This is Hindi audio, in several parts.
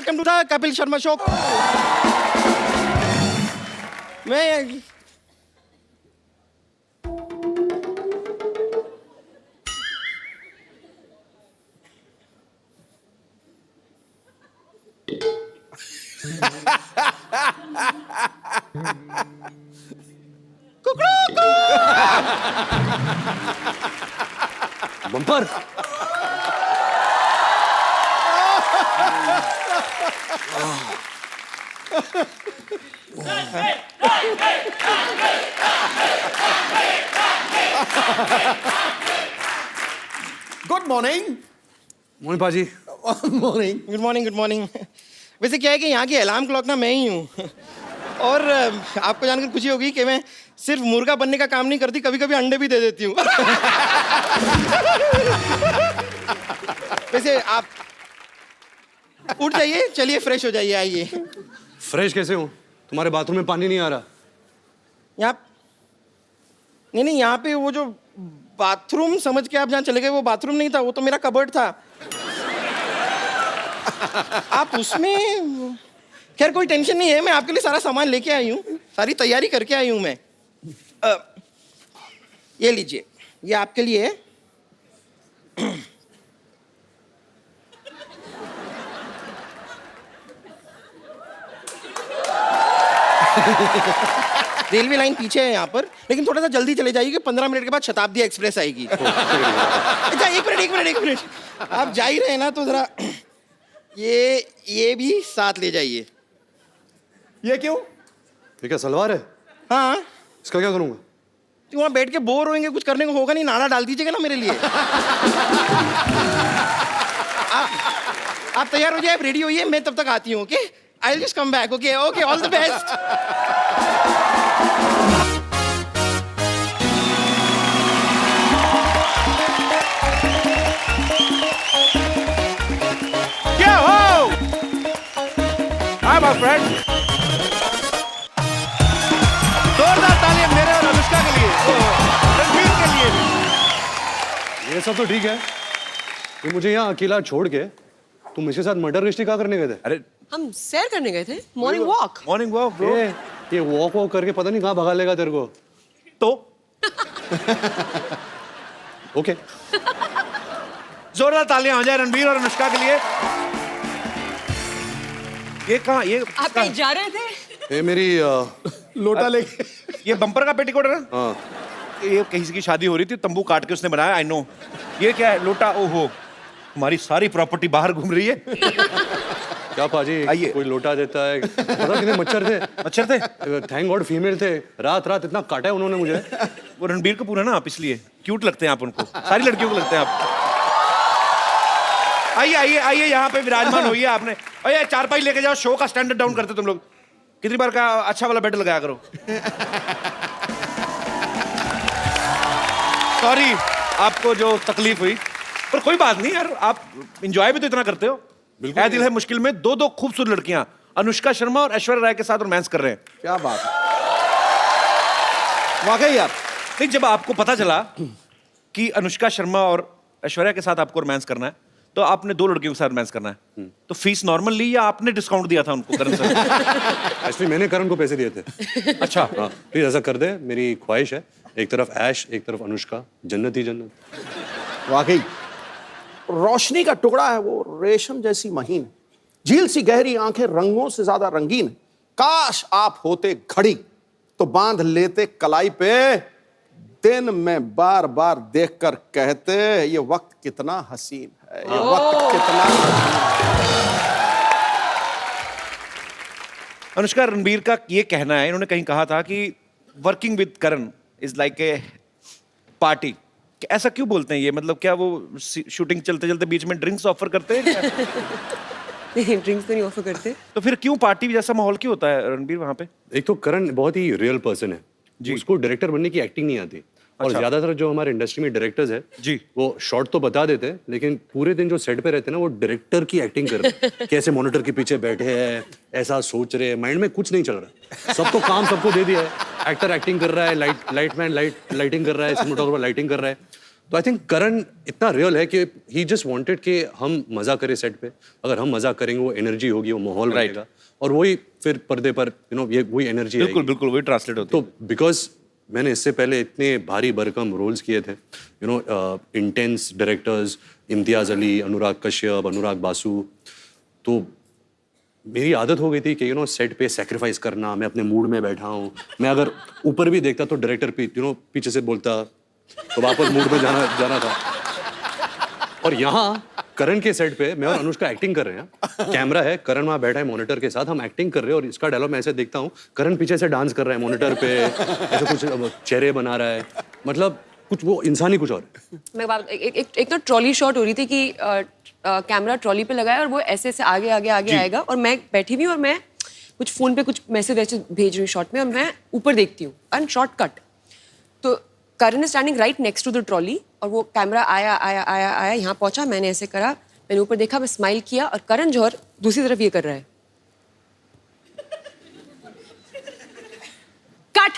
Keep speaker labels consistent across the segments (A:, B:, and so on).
A: Welcome to the Kapil Sharma show. मैं
B: bumper.
C: Good morning.
B: Mohan paaji.
C: Morning.
A: Good morning, good morning. वैसे क्या है कि यहाँ की अलार्म क्लॉक ना मैं ही हूँ। और आपको जानकर खुशी होगी कि मैं सिर्फ मुर्गा बनने का काम नहीं करती, कभी कभी अंडे भी दे देती हूँ। वैसे आप उठ जाइए, चलिए फ्रेश हो जाइए, आइए।
B: फ्रेश कैसे हूँ? तुम्हारे बाथरूम में पानी नहीं आ रहा?
A: यहाँ नहीं, यहाँ पे वो जो बाथरूम समझ के आप जहाँ चले गए, वो बाथरूम नहीं था, वो तो मेरा कबर्ड था। आप उसमें, खैर कोई टेंशन नहीं है, मैं आपके लिए सारा सामान लेके आई हूँ, सारी तैयारी करके आई हूँ मैं। ये लीजिए, ये आपके लिए है। रेलवे लाइन पीछे है यहाँ पर, लेकिन थोड़ा सा जल्दी चले जाइए, 15 मिनट के बाद शताब्दी एक्सप्रेस आएगी। अच्छा एक मिनट, आप जा ही रहे हैं ना, तो जरा ये भी साथ ले जाइए।
C: ये क्यों?
B: ये क्या सलवार है?
A: हाँ,
B: इसका क्या करूँगा?
A: तो वहाँ बैठ के बोर होंगे, कुछ करने को होगा नहीं, नाड़ा डाल दीजिएगा ना मेरे लिए। आप तैयार हो जाए, आप रेडी होइए, मैं तब तक आती हूँ। Okay, I will just come back. Okay, all the best.
C: क्या हो? Hi my friend. जोरदार तालियां मेरे और अनुष्का के लिए, रणवीर के लिए भी।
B: ये सब तो ठीक है, ये मुझे यहाँ अकेला छोड़ के तुम इसके साथ मर्डर मिस्ट्री क्या करने गए थे?
C: अरे
D: हम सैर करने गए थे, morning walk.
C: Morning walk bro.
B: ये वॉक करके पता नहीं कहाँ भगा लेगा तेरे को।
C: तो
B: ओके,
C: जोरदार तालियां हो जाए रणवीर और अनुष्का के लिए। ये कहाँ, ये
D: आप कहीं जा रहे थे?
B: ये मेरी
C: लोटा लेके, ये बम्पर का पेटीकोट है ना?
B: हाँ,
C: ये कहीं की शादी हो रही थी, तंबू काट के उसने बनाया। I know. ये क्या है? लोटा। ओहो, हमारी सारी प्रॉपर्टी बाहर घूम रही है।
B: क्या पाजी,
C: आइए।
B: कोई लोटा देता है। पता कितने मच्छर थे?
C: मच्छर थे?
B: थैंक गॉड फीमेल थे। रात रात इतना काटा है उन्होंने मुझे।
C: वो रणबीर कपूर है ना आप, इसलिए क्यूट लगते हैं आप उनको, सारी लड़कियों को लगते हैं आप। आइए आइए आइए, यहाँ पे विराजमान होइए आपने। अरे चारपाई लेके जाओ, शो का स्टैंडर्ड डाउन करते तुम लोग। कितनी बार का अच्छा वाला बेड लगाया करो। सॉरी आपको जो तकलीफ हुई, पर कोई बात नहीं यार, आप एंजॉय भी तो इतना करते हो।
B: बिल्कुल।
C: ऐ दिल है मुश्किल में दो खूबसूरत लड़कियां अनुष्का शर्मा और ऐश्वर्या राय के साथ रोमांस कर रहे हैं।
E: क्या बात है, वाकई यार।
C: नहीं, जब आपको पता चला कि अनुष्का शर्मा और ऐश्वर्या के साथ आपको रोमांस करना है, तो आपने 2 लड़कियों के साथ रोमांस करना है, तो फीस नॉर्मल ली या आपने डिस्काउंट दिया था उनको करण सर?
B: एक्चुअली मैंने करण को पैसे दिए थे।
C: अच्छा।
B: हाँ, प्लीज ऐसा कर दे, मेरी ख्वाहिश है। एक तरफ ऐश, एक तरफ अनुष्का, जन्नत ही जन्नत।
E: वाकई रोशनी का टुकड़ा है वो, रेशम जैसी महीन, झील सी गहरी आंखें, रंगों से ज्यादा रंगीन। काश आप होते घड़ी तो बांध लेते कलाई पे, दिन में बार बार देखकर कहते ये वक्त कितना हसीन है, ये वक्त कितना हसीन है।
C: अनुष्का, रणबीर का ये कहना है, इन्होंने कहीं कहा था कि working with Karan is like a party. ऐसा क्यों बोलते हैं ये? मतलब क्या वो शूटिंग चलते चलते बीच में ड्रिंक्स ऑफर करते हैं क्या?
D: नहीं, ड्रिंक्स तो नहीं ऑफर करते।
C: तो फिर क्यों पार्टी जैसा माहौल क्यों होता है रणबीर वहां पे?
B: एक तो करण बहुत ही रियल पर्सन है जी, उसको डायरेक्टर बनने की एक्टिंग नहीं आती। और
C: अच्छा।
B: ज्यादातर जो हमारे इंडस्ट्री में डायरेक्टर्स है
C: जी,
B: वो शॉर्ट तो बता देते हैं, लेकिन पूरे दिन जो सेट पे रहते हैं ना, वो डायरेक्टर की एक्टिंग कर रहे हैं। कैसे मॉनिटर के पीछे बैठे हैं, ऐसा सोच रहे हैं, माइंड में कुछ नहीं चल रहा। सब तो काम सबको दे दिया है। एक्टर एक्टिंग कर रहा है, लाइटिंग कर रहा है, सिनेमेटोग्राफर लाइटिंग कर रहा है। तो आई थिंक करण इतना रियल है कि ही जस्ट वांटेड कि हम मजा करें सेट पे. अगर हम मजा करेंगे वो एनर्जी होगी, वो माहौल
C: Right.
B: रहेगा और वही फिर पर्दे पर ये वही एनर्जी
C: बिल्कुल बिल्कुल वही ट्रांसलेट होती
B: तो बिकॉज मैंने इससे पहले इतने भारी भरकम रोल्स किए थे, इंटेंस डायरेक्टर्स, इम्तियाज अली, अनुराग कश्यप, अनुराग बासु, तो मेरी आदत हो गई थी कि सेट पे सेक्रीफाइस करना. मैं अपने मूड में बैठा हूँ, मैं अगर ऊपर भी देखता तो डायरेक्टर पीछे से बोलता तो वापस मूड में जाना था. और यहाँ करण के सेट पे मैं और अनुष्का एक्टिंग कर रहे हैं, कैमरा है, करण वहाँ बैठा है मॉनिटर के साथ, हम एक्टिंग कर रहे हैं और इसका डायलॉग मैं ऐसे देखता हूँ, करण पीछे से डांस कर रहा है मॉनिटर पे, ऐसे कुछ चेहरे बना रहा है, मतलब कुछ वो इंसान ही कुछ और है.
D: मैं बात एक तो ट्रॉली शॉट हो रही थी कि कैमरा ट्रॉली पे लगाया और वो ऐसे ऐसे आगे आगे आगे आएगा और मैं बैठी हुई और मैं कुछ फोन पे कुछ मैसेज वैसे भेज रही हूँ शॉट में और मैं ऊपर देखती हूँ एंड शॉर्ट कट. तो Karan is standing right next to the trolley और वो कैमरा आया आया आया आया यहाँ पहुंचा, मैंने ऐसे करा, मैंने ऊपर देखा, मैं स्माइल किया और करण जौहर दूसरी तरफ ये कर रहा है. कट.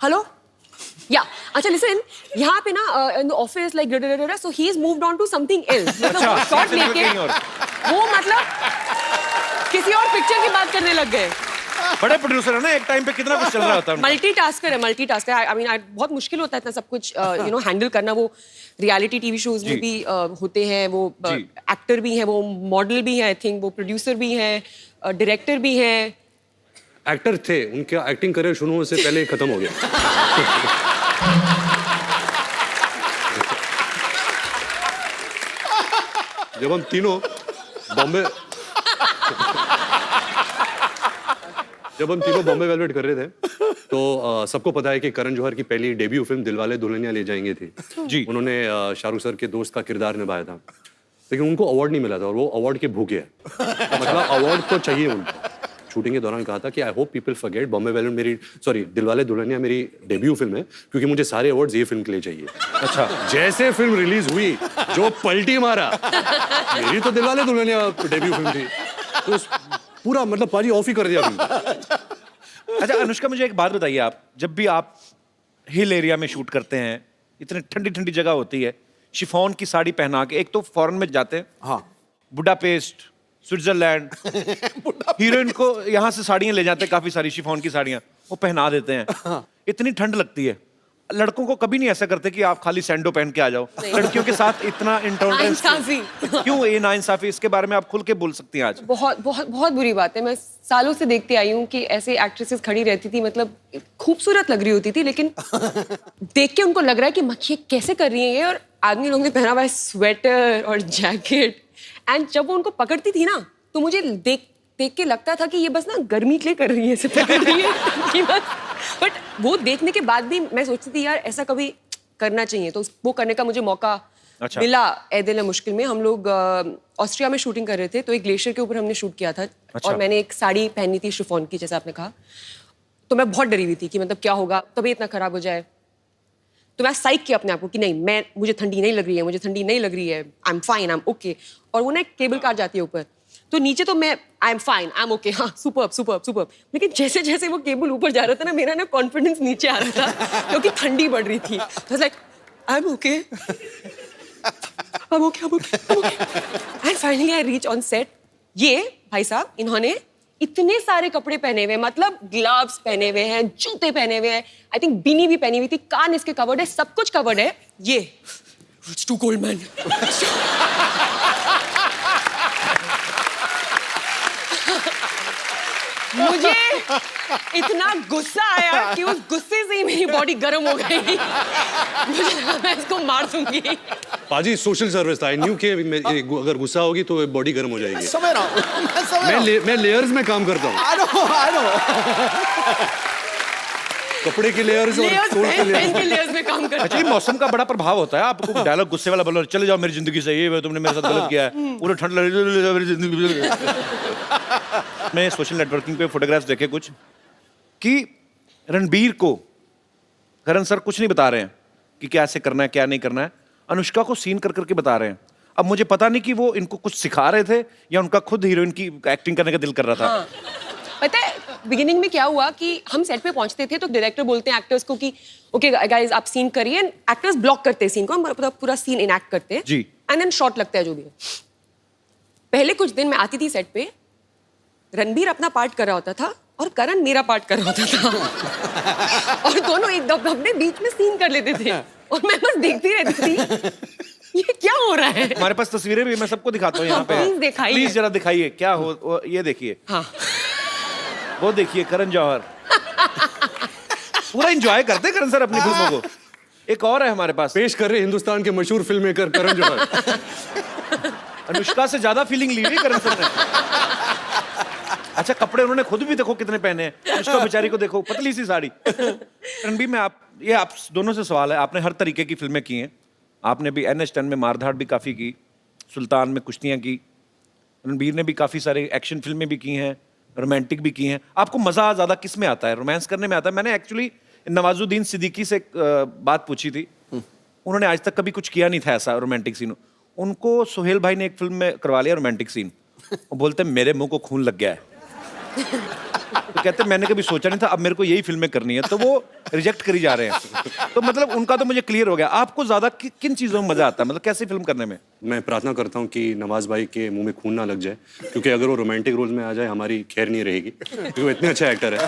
D: हेलो या अच्छा लिसन, यहाँ पे ना in the office like so he is moved on to something else. मतलब शॉट लेके वो मतलब किसी और पिक्चर की बात करने लग गए.
C: बड़े प्रोड्यूसर है ना, एक टाइम पे कितना कुछ चल रहा होता है.
D: मल्टीटास्कर है. आई मीन बहुत मुश्किल होता है इतना सब कुछ हैंडल करना. वो रियलिटी टीवी शोज में भी होते हैं, वो एक्टर भी हैं, वो मॉडल भी हैं, आई थिंक वो प्रोड्यूसर भी हैं, डायरेक्टर भी हैं.
B: एक्टर थे, उनका एक्टिंग करियर शुरू होने से पहले खत्म हो गया. जब हम तीनों बॉम्बे वेलवेट कर रहे थे तो सबको पता है कि करण जौहर की पहली डेब्यू फिल्म दिलवाले दुल्हनिया ले जाएंगे थी
C: जी.
B: उन्होंने शाहरुख सर के दोस्त का किरदार निभाया था, लेकिन उनको अवार्ड नहीं मिला था और वो अवार्ड के भूखे हैं. मतलब अवार्ड तो चाहिए उनको. शूटिंग के दौरान कहा था कि I hope people forget Bombay velvet Dilwale Dulhania मेरी डेब्यू फिल्म है क्योंकि मुझे सारे अवार्ड्स ये फिल्म के लिए चाहिए.
C: अच्छा.
B: जैसे फिल्म रिलीज हुई जो पलटी मारा, मेरी तो दिलवाले दुल्हनिया डेब्यू फिल्म थी, तो पूरा मतलब पाजी ऑफ ही कर दिया फिल्म.
C: अच्छा अनुष्का, मुझे एक बात बताइए, आप जब भी आप हिल एरिया में शूट करते हैं, इतनी ठंडी ठंडी जगह होती है, शिफॉन की साड़ी पहना के, एक तो फॉरेन में जाते हैं,
E: हाँ
C: बुडापेस्ट, स्विट्जरलैंड, हीरोइन को यहाँ से साड़ियाँ ले जाते हैं, काफी सारी शिफॉन की साड़ियाँ वो पहना देते हैं. इतनी ठंड लगती है, लड़कों को कभी नहीं ऐसा करते कि आप खाली सैंडो पहन के आ जाओ. लड़कियों के साथ इतना इंटॉलरेंस क्यों? ये नाइंसाफी, इसके बारे में आप खुल के बोल सकती हैं आज.
D: बहुत बहुत बहुत बुरी बात है. मैं सालों से देखती आई हूँ कि ऐसे एक्ट्रेसेस खड़ी रहती थी, मतलब खूबसूरत लग रही होती थी, लेकिन देख के उनको लग रहा है कि मक्खी कैसे कर रही है ये, और आदमी लोगों ने पहना हुआ है स्वेटर और जैकेट. एंड जब वो उनको पकड़ती थी ना तो मुझे देख के लगता था कि ये बस ना गर्मी के लिए कर रही है, इसे पकड़ रही है कि बस. बट वो देखने के बाद भी मैं सोचती थी यार ऐसा कभी करना चाहिए, तो वो करने का मुझे मौका
C: अच्छा.
D: मिला. ए दिल है मुश्किल में हम लोग ऑस्ट्रिया में शूटिंग कर रहे थे, तो एक ग्लेशियर के ऊपर हमने शूट किया था.
C: अच्छा.
D: और मैंने एक साड़ी पहनी थी शिफॉन की, जैसे आपने कहा. तो मैं बहुत डरी हुई थी कि मतलब क्या होगा, तबीयत इतना खराब हो जाए. तो मैं साइक किया अपने आप को कि नहीं, मुझे ठंडी नहीं लग रही है, मुझे ठंडी नहीं लग रही है, I am fine, I am okay. और वो ना एक केबल कार जाती है ऊपर, तो नीचे तो मैं I am fine, I am okay, हाँ सुपर्ब सुपर्ब सुपर्ब. लेकिन जैसे जैसे वो केबल ऊपर जा रहा था ना, मेरा ना कॉन्फिडेंस नीचे आ रहा था क्योंकि ठंडी बढ़ रही थी. तो like I am okay, I'm okay. And finally I reach on set. ये भाई साहब इन्होंने इतने सारे कपड़े पहने हुए, मतलब ग्लव्स पहने हुए हैं, जूते पहने हुए हैं, आई थिंक बीनी भी पहनी हुई थी, कान इसके कवर्ड है, सब कुछ कवर्ड है. ये It's too cold, man. मुझे इतना गुस्सा आया कि उस गुस्से से ही मेरी बॉडी गर्म हो गई. मुझे लगा मैं इसको मार दूंगी.
B: पाजी सोशल सर्विस था, आई न्यू कि अगर गुस्सा होगी तो बॉडी गर्म हो जाएगी.
E: समझ रहा हूँ.
B: मैं लेयर्स में काम करता हूँ.
E: I know.
B: कपड़े के लेयर्स और सोल के
D: लेयर्स में काम करता.
C: एक्चुअली मौसम का बड़ा प्रभाव होता है. आपको डायलॉग गुस्से वाला बोलो, चले जाओ मेरी जिंदगी से, ये तुमने मेरे साथ गलत किया है, पूरा ठंड लग रही है मेरी जिंदगी. मैं सोशल नेटवर्किंग पे फोटोग्राफ्स देखे कुछ कि रणबीर को करण सर कुछ नहीं बता रहे हैं कि क्या ऐसे करना है क्या नहीं करना है, अनुष्का को सीन कर करके बता रहे हैं. अब मुझे पता नहीं कि वो इनको कुछ सिखा रहे थे या उनका खुद हीरोइन की एक्टिंग करने का दिल कर रहा था.
D: हाँ. पता है बिगिनिंग में क्या हुआ कि हम सेट पे पहुंचते थे तो डायरेक्टर बोलते हैं एक्टर्स को कि ओके गाइस आप सीन करिए, एंड एक्टर्स ब्लॉक करते हैं सीन को, हम पूरा सीन इनएक्ट करते हैं
C: जी।
D: एंड देन शॉट लगता है जो भी है। पहले कुछ दिन मैं आती थी सेट पे, रणबीर अपना पार्ट कर रहा होता था और करण मेरा पार्ट कर रहा होता था और दोनों एक दब अपने बीच में सीन कर लेते थे और मैं बस देखती रहती थी ये क्या हो रहा है।
C: हमारे पास तस्वीरें भी, मैं सबको दिखाता हूँ यहाँ पे।
D: Please दिखाइए।
C: प्लीज जरा दिखाइए क्या हो, ये देखिए,
D: हाँ
C: वो देखिए करण जौहर पूरा एंजॉय करते हैं करण सर अपनी फिल्मों को। एक और है हमारे पास,
B: पेश कर रहे हिंदुस्तान के मशहूर फिल्म मेकर करण जौहर।
C: अनुष्का से ज्यादा फीलिंग ली हुई करण सर ने। अच्छा कपड़े उन्होंने खुद भी देखो कितने पहने हैं, अनुष्का बेचारी को देखो पतली सी साड़ी। रणबीर में आप दोनों से सवाल है, आपने हर तरीके की फिल्में की हैं, आपने भी NH10 में मारधाड़ भी काफी की, सुल्तान में कुश्तियां की, रणबीर ने भी काफी सारे एक्शन फिल्में भी की हैं, रोमांटिक भी की हैं। आपको मजा ज्यादा किस में आता है, रोमांस करने में आता है? मैंने एक्चुअली नवाजुद्दीन सिद्दीकी से एक बात पूछी थी, उन्होंने आज तक कभी कुछ किया नहीं था ऐसा रोमांटिक सीन। उनको सोहेल भाई ने एक फिल्म में करवा लिया रोमांटिक सीन, वो बोलते मेरे मुंह को खून लग गया है। तो कहते मैंने कभी सोचा नहीं था, अब मेरे को यही फिल्में करनी है, तो वो रिजेक्ट करी जा रहे हैं। तो मतलब उनका तो मुझे क्लियर हो गया। आपको ज्यादा किन चीजों में मजा आता है, मतलब कैसी फिल्म करने में?
B: मैं प्रार्थना करता हूँ कि नवाज भाई के मुंह में खून ना लग जाए, क्योंकि अगर वो रोमांटिक रोल में आ जाए हमारी खैर नहीं रहेगी, क्योंकि वो इतने अच्छा एक्टर है।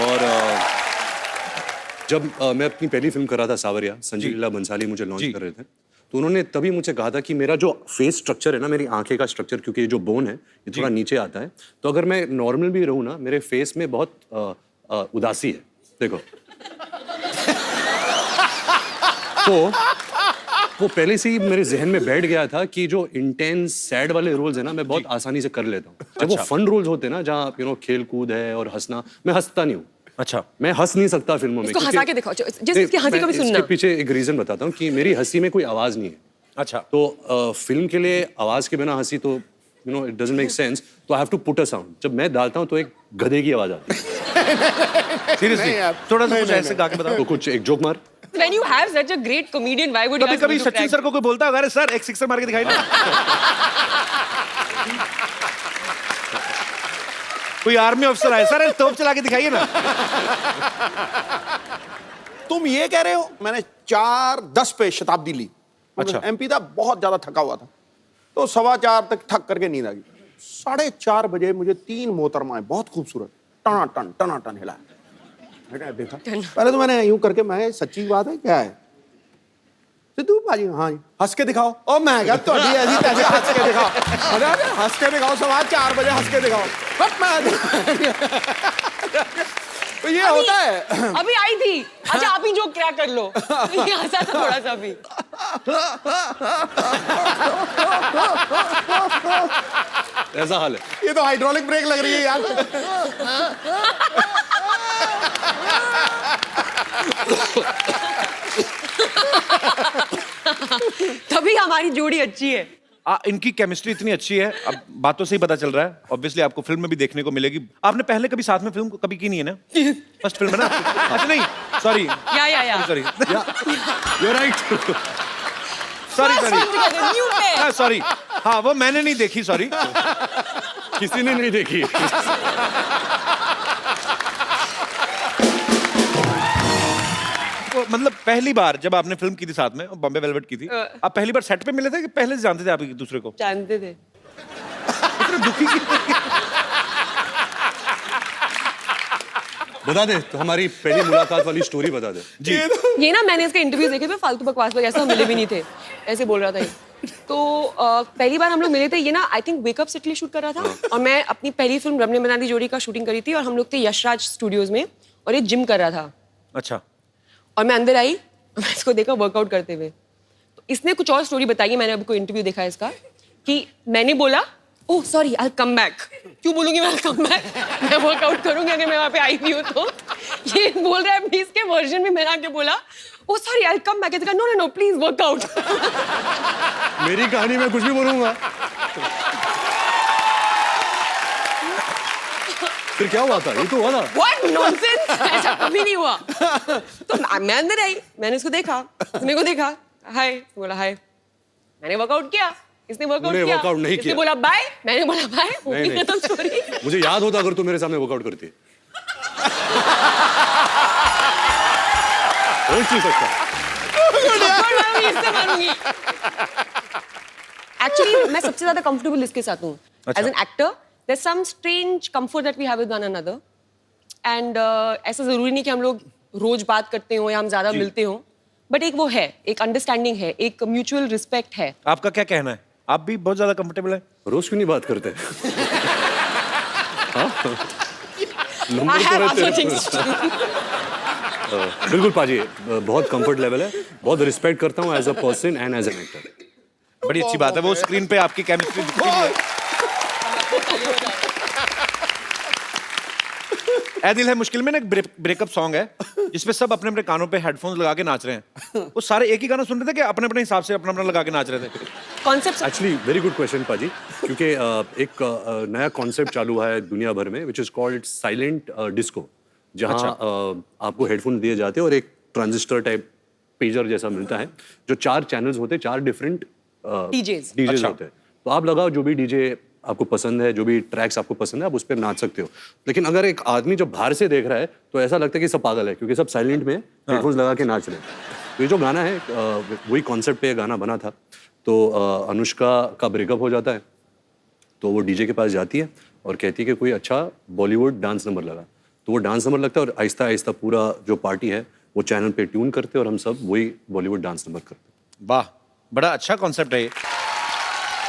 B: और जब मैं अपनी पहली फिल्म कर रहा था सावरिया, संजय लीला बंसाली मुझे लॉन्च कर रहे थे, तो उन्होंने तभी मुझे कहा था कि मेरा जो फेस स्ट्रक्चर है ना, मेरी आंखें का स्ट्रक्चर, क्योंकि ये जो बोन है ये थोड़ा नीचे आता है, तो अगर मैं नॉर्मल भी रहूँ ना, मेरे फेस में बहुत उदासी है, देखो। तो वो पहले से ही मेरे जहन में बैठ गया था कि जो इंटेंस सैड वाले रोल्स है ना, मैं बहुत आसानी से कर लेता हूँ। जब वो फन रोल्स होते हैं ना, जहाँ खेल कूद है और हंसना, मैं हंसता नहीं हूँ।
C: अच्छा,
B: मैं हंस नहीं सकता फिल्मों में।
D: इसको हंसा के दिखाओ, जिसकी हंसी को भी सुनना।
B: इसके पीछे एक रीजन बताता हूँ कि मेरी हंसी में कोई आवाज नहीं है।
C: अच्छा,
B: तो फिल्म के लिए आवाज के बिना हंसी तो इट डजंट मेक सेंस, तो I have to put a sound. जब मैं डालता हूँ तो एक गधे की आवाज आती है।
C: सीरियसली थोड़ा सा कुछ ऐसे गा के बताओ।
B: तो कुछ एक जोक मार।
D: When you have such a great comedian, why would you
C: कभी
D: ask me
C: कभी
D: to
C: सचिन
D: crack?
C: सर को कोई बोलता है, अरे सर एक सिक्सर मार के दिखाई ना। कोई आर्मी ऑफिसर आए, सर तोप चला के दिखाइए ना।
E: तुम ये कह रहे हो मैंने 4:10 पे शताब्दी ली।
C: अच्छा।
E: MP था, बहुत ज्यादा थका हुआ था, तो 4:15 तक थक करके नींद आ गई। 4:30 बजे मुझे 3 मोहतरमाएं बहुत खूबसूरत टनाटन हिला। मैंने देखा, पहले तो मैंने यूं करके, मैं सच्ची बात है क्या है सिद्धू भाजी? हाँ जी। हंस के दिखाओ। ओ मैं क्या तो ऐसी तैसी हंस के दिखाओ। अरे हंस के दिखाओ, 4:15 बजे हंस के दिखाओ। तो ये होता है।
D: अभी आई थी, अच्छा आप ही जो क्या कर लो। ये हंसा था थोड़ा सा भी।
B: ऐसा हाल है।
E: ये तो हाइड्रोलिक ब्रेक लग रही है यार।
D: तभी हमारी जोड़ी अच्छी है।
C: इनकी केमिस्ट्री इतनी अच्छी है, अब बातों से ही पता चल रहा है। ऑब्वियसली आपको फिल्म में भी देखने को मिलेगी। आपने पहले कभी साथ में फिल्म कभी की नहीं है ना? फर्स्ट फिल्म है ना आपकी? अच्छा नहीं, सॉरी
D: या
C: sorry
B: You're right.
C: Sorry sorry, हाँ वो मैंने नहीं देखी, सॉरी।
B: किसी ने नहीं देखी।
C: मतलब पहली बार जब आपने फिल्म की थी साथ में, बॉम्बे वेलवेट की थी, आप पहली बार सेट पे मिले थे कि पहले से जानते थे आप एक दूसरे को?
D: जानते थे।
C: इतने दुखी
B: बता दे, तो हमारी पहली मुलाकात वाली स्टोरी बता दे।
C: जी।
D: ये ना मैंने इसके इंटरव्यू देखे थे, फालतू बकवास लोग, ऐसा हम मिले भी नहीं थे, ऐसे बोल रहा था ये। तो पहली बार हम लोग मिले थे, ये ना आई थिंक वेकअप से इटली शूट कर रहा था, और मैं अपनी पहली फिल्म रमने बनादी जोड़ी का शूटिंग करी थी, और हम लोग थे यशराज स्टूडियोज में, और ये जिम कर रहा था।
C: अच्छा।
D: और मैं अंदर आई, मैं इसको देखा वर्कआउट करते हुए। तो इसने कुछ और स्टोरी बताई है, मैंने अभी कोई इंटरव्यू देखा है इसका, कि मैंने बोला oh sorry I will come back. क्यों बोलूंगी मैं कम बैक? मैं वर्कआउट करूंगी अगर मैं वहां पे आई भी हूं तो। ये बोल रहा है, भी इसके वर्जन में मैंने आके बोला oh sorry I will come back. No no no please workout.
B: मेरी कहानी में कुछ भी बोलूंगा। फिर क्या हुआ था? ये तो हुआ था।
D: What nonsense! ऐसा कभी नहीं हुआ। तो मैं अंदर आई, मैंने इसको देखा, मेरे को देखा, हाय, बोला हाय, मैंने वर्कआउट किया, इसने वर्कआउट
B: तूने
D: किया,
B: वर्कआउट नहीं
D: इसने
B: किया।
D: बोला बाय, मैंने बोला बाय,
B: नहीं,
D: खत्म स्टोरी।
B: मुझे याद होता अगर तू मेरे सामने वर्कआउट करती। हो नहीं सकता।
D: एक्चुअली मैं सबसे ज्यादा कंफर्टेबल इसके साथ हूँ as an actor there some strange comfort that we have with one another and ऐसा जरूरी नहीं कि हम लोग रोज बात करते हो या हम ज्यादा मिलते हो बट एक वो है एक अंडरस्टैंडिंग है एक म्यूचुअल रिस्पेक्ट है
C: आपका क्या कहना है? आप भी बहुत ज्यादा कंफर्टेबल है?
B: रोज क्यों नहीं बात करते? नंबर
D: आई
B: तो
D: हैव
B: रहते
D: अदर
B: हैं।
D: थिंग्स
B: बिल्कुल पाजी, बहुत कंफर्ट लेवल है, बहुत रिस्पेक्ट करता हूँ as a person and as an actor.
C: बड़ी अच्छी बात है, वो स्क्रीन पे आपकी केमिस्ट्री दिखती है। ऐ दिल है मुश्किल में ना एक ब्रेकअप सॉन्ग है जिसमें सब अपने अपने कानों पे हेडफोन्स लगा के नाच रहे हैं। वो सारे एक ही गाना सुन रहे थे कि अपने अपने हिसाब से अपना अपना लगा के नाच रहे थे?
D: Concept
B: actually very good question पाजी, क्योंकि एक नया कॉन्सेप्ट चालू है दुनिया भर में which is called silent disco, जहाँ आपको हेडफोन दिए जाते हैं और एक ट्रांजिस्टर टाइप पेजर जैसा मिलता है जो 4 चैनल्स होते हैं, 4 डिफरेंट
D: डीजेस
B: डीजेस होते हैं। तो आप लगाओ जो भी डीजे आपको पसंद है, जो भी ट्रैक्स आपको पसंद है, आप उस पर नाच सकते हो। लेकिन अगर एक आदमी जब बाहर से देख रहा है तो ऐसा लगता है कि सब पागल है, क्योंकि सब साइलेंट में हेडफोन्स लगा के नाच रहे हैं। तो ये जो गाना है वही कॉन्सेप्ट पे ये गाना बना था। तो अनुष्का का ब्रेकअप हो जाता है, तो वो डीजे के पास जाती है और कहती है कि कोई अच्छा बॉलीवुड डांस नंबर लगा। तो वो डांस नंबर लगता है और आहिस्ता आहिस्ता पूरा जो पार्टी है वो चैनल पे ट्यून करते हैं और हम सब वही बॉलीवुड डांस नंबर करते हैं।
C: वाह, बड़ा अच्छा कॉन्सेप्ट है ये।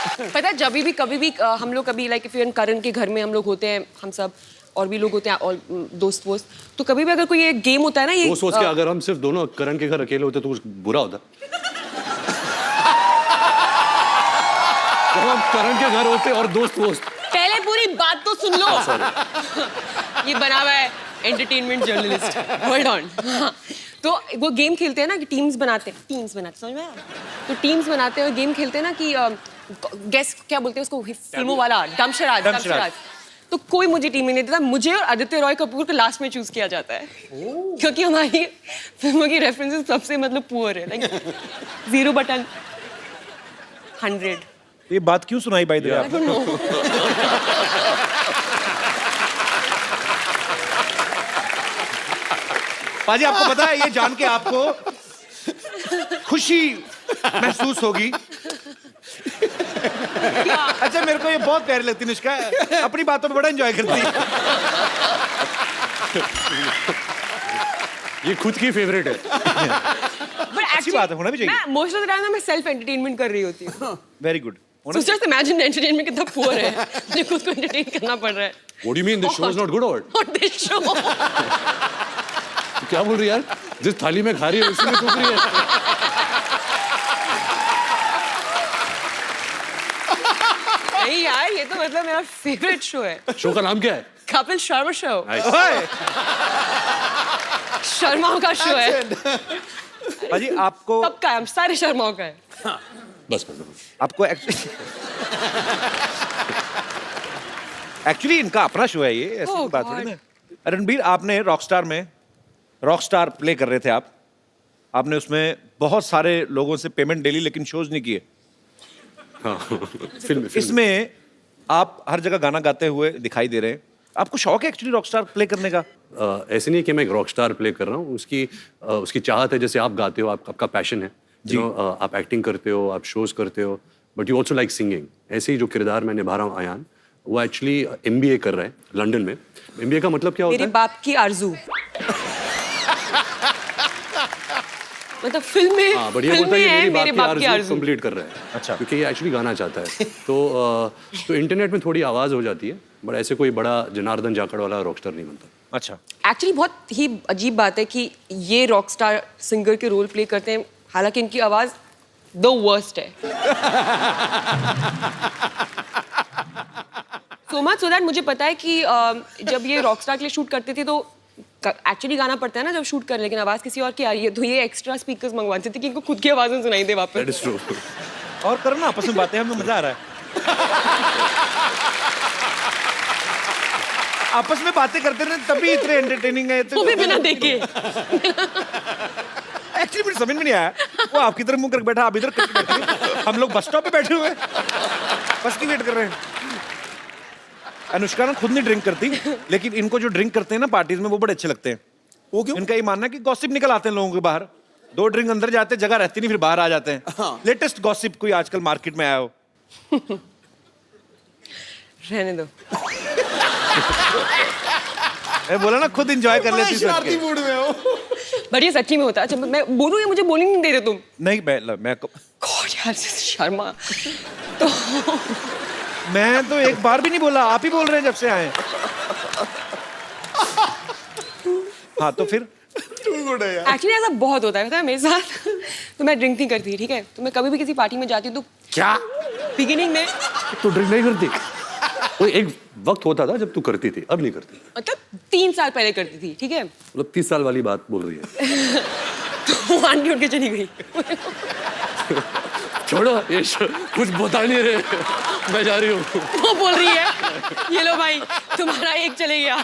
D: पता है जब भी कभी भी हम लोग कभी लाइक इफ करण के घर में हम लोग होते हैं, हम सब और भी लोग होते हैं और दोस्त वोस्त, तो कभी भी अगर कोई ये गेम होता है ना, ये
B: वो सोच के अगर हम सिर्फ दोनों करण के घर अकेले होते तो कुछ बुरा होता। तो हम करण के घर होते और दोस्त वोस्त।
D: पहले पूरी बात तो सुन लो। ये बना हुआ है एंटरटेनमेंट जर्नलिस्ट, होल्ड ऑन। तो वो गेम खेलते हैं ना कि टीम्स बनाते समझ में आया? तो टीम्स बनाते हैं और गेम खेलते हैं ना कि गेस क्या बोलते हैं उसको, फिल्मों वाला डमशराज। तो कोई मुझे टीम में नहीं देता, मुझे और आदित्य रॉय कपूर को लास्ट में चूज किया जाता है क्योंकहमारी फिल्मों की रेफरेंसेस सबसे मतलब पुअर है, लाइक 0 बटन 100।
C: ये बात क्यों सुनाई बाय द वे
D: आई
C: आपने?
D: Don't know.
C: पाजी आपको पता है, ये जान के आपको खुशी महसूस होगी। अच्छा, मेरे को ये बहुत प्यारी लगती है निष्का, अपनी बातों में बड़ा एंजॉय करती है।
B: ये खुद की फेवरेट है।
D: बट
C: अच्छी बात है, होना भी चाहिए।
D: मैं मोस्ट ऑफ द टाइम मैं सेल्फ एंटरटेनमेंट कर रही होती हूँ।
C: Very good.
D: So just imagine entertainment कितना पुअर है, मुझे खुद को एंटरटेन करना पड़ रहा है।
B: What do you mean this show is not good or what?
D: Not this show.
B: तो क्या बोल रही है यार? जिस थाली में खा रही है उसी में थूक रही है।
D: नहीं यार, ये तो मतलब मेरा फेवरेट शो है।
B: शो का नाम क्या है?
D: कपिल शर्मा शो।
C: ओए,
D: शर्माओं का शो है।
C: पाजी आपको
D: सबका है, हम सारे शर्माओं का है।
B: बस
C: आपको एक्चुअली इनका अपना शो है ये, ऐसी
D: Oh
C: कोई बात
D: God.
C: थोड़ी ना। रणबीर, आपने रॉकस्टार में रॉकस्टार प्ले कर रहे थे आपने उसमें बहुत सारे लोगों से पेमेंट डेली लेकिन शोज नहीं किए।
B: हाँ, फिल्म
C: इसमें आप हर जगह गाना गाते हुए दिखाई दे रहे हैं। आपको शौक है एक्चुअली रॉकस्टार प्ले करने का?
B: ऐसे नहीं कि मैं एक रॉक स्टार प्ले कर रहा हूँ, उसकी चाहत है, जैसे आप गाते हो, आपका पैशन है जी, आप एक्टिंग करते हो, आप शोज करते हो, but you also like singing. ऐसे ही जो किरदार मैं निभा रहा हूँ आयान, वो एक्चुअली MBA कर रहा है लंदन में। MBA का मतलब क्या होता
D: मेरे
B: है?
D: बाप की आरजू। मतलब फिल्म में
B: हाँ, बढ़िया बोलता है कि
D: है
B: मेरी बाप की आरज़ू
D: आरजू।
B: कंप्लीट कर रहा है।
C: अच्छा।
B: क्योंकि ये एक्चुअली गाना चाहता है। तो इंटरनेट में थोड़ी आवाज़ हो जाती है, बट ऐसे कोई बड़ा जनार्दन जाखड़ वाला रॉकस्टार नहीं बनता।
C: अच्छा,
D: एक्चुअली बहुत ही अजीब बात है कि ये रॉकस्टार सिंगर के रोल प्ले करते हैं, हालांकि इनकी आवाज द वर्स्ट है। सो मच सो दैट मुझे पता है कि जब ये रॉकस्टार के लिए शूट करते थे तो एक्चुअली गाना पड़ता है ना जब शूट कर, लेकिन आवाज किसी और की आ रही है, तो ये एक्स्ट्रा स्पीकर्स मंगवाते थे कि इनको खुद की आवाज में सुनाई दे वापस।
B: That is true.
C: और करो ना, आपस में बातें, हमें मजा आ रहा है। आपस में बातें करते रहे तभी इतने एंटरटेनिंग है।
D: वो भी बिना देखे।
C: एक्चुअली मुझे समझ में नहीं आया, वो आपकी तरफ मुंह करके बैठा, आप इधर करके बैठे, हम लोग बस स्टॉप पे बैठे हुए हैं, बस की वेट कर रहे हैं। अनुष्का ना खुद नहीं ड्रिंक करती, लेकिन इनको जो ड्रिंक करते हैं ना पार्टीज में वो बड़े अच्छे लगते हैं।
E: वो क्यों?
C: इनका ये मानना है कि गॉसिप निकल आते हैं लोगों के बाहर, 2 ड्रिंक अंदर जाते हैं, जगह रहती नहीं, फिर बाहर आ जाते हैं।
E: हाँ।
C: लेटेस्ट गॉसिप कोई आजकल मार्केट में आया हो?
D: रहने दो।
C: मैं बोला ना खुद एंजॉय कर लेती
E: शरारती
C: है।
E: मूड में हो।
D: बट ये सच्ची में होता है। अच्छा मैं बोलूँ या मुझे बोलने नहीं दे रहे तुम?
C: नहीं मैं
D: गॉड यार शर्मा। तो
C: मैं तो एक बार भी नहीं बोला, आप ही बोल रहे हैं जब से आए हैं। हाँ तो फिर
D: एक्चुअली ऐसा बहुत होता है पता है मेरे साथ। तो मैं ड्रिंक नहीं करती, ठीक है? तो मैं कभी भी किसी पार्टी में जाती हूँ तो
B: क्या
D: बिगिनिंग में
B: तू ड्रिंक नहीं करती? वो एक वक्त होता था जब तू करती थी, अब नहीं करती।
D: मतलब 3 साल पहले करती थी, ठीक है?
B: मतलब 30 साल वाली बात बोल रही है।
D: तो वो आंटी उठ के चली गई।
B: छोड़ो ये कुछ बता नहीं रहे, मैं जा रही हूँ।
D: वो बोल रही है ये लो भाई तुम्हारा एक चले गया।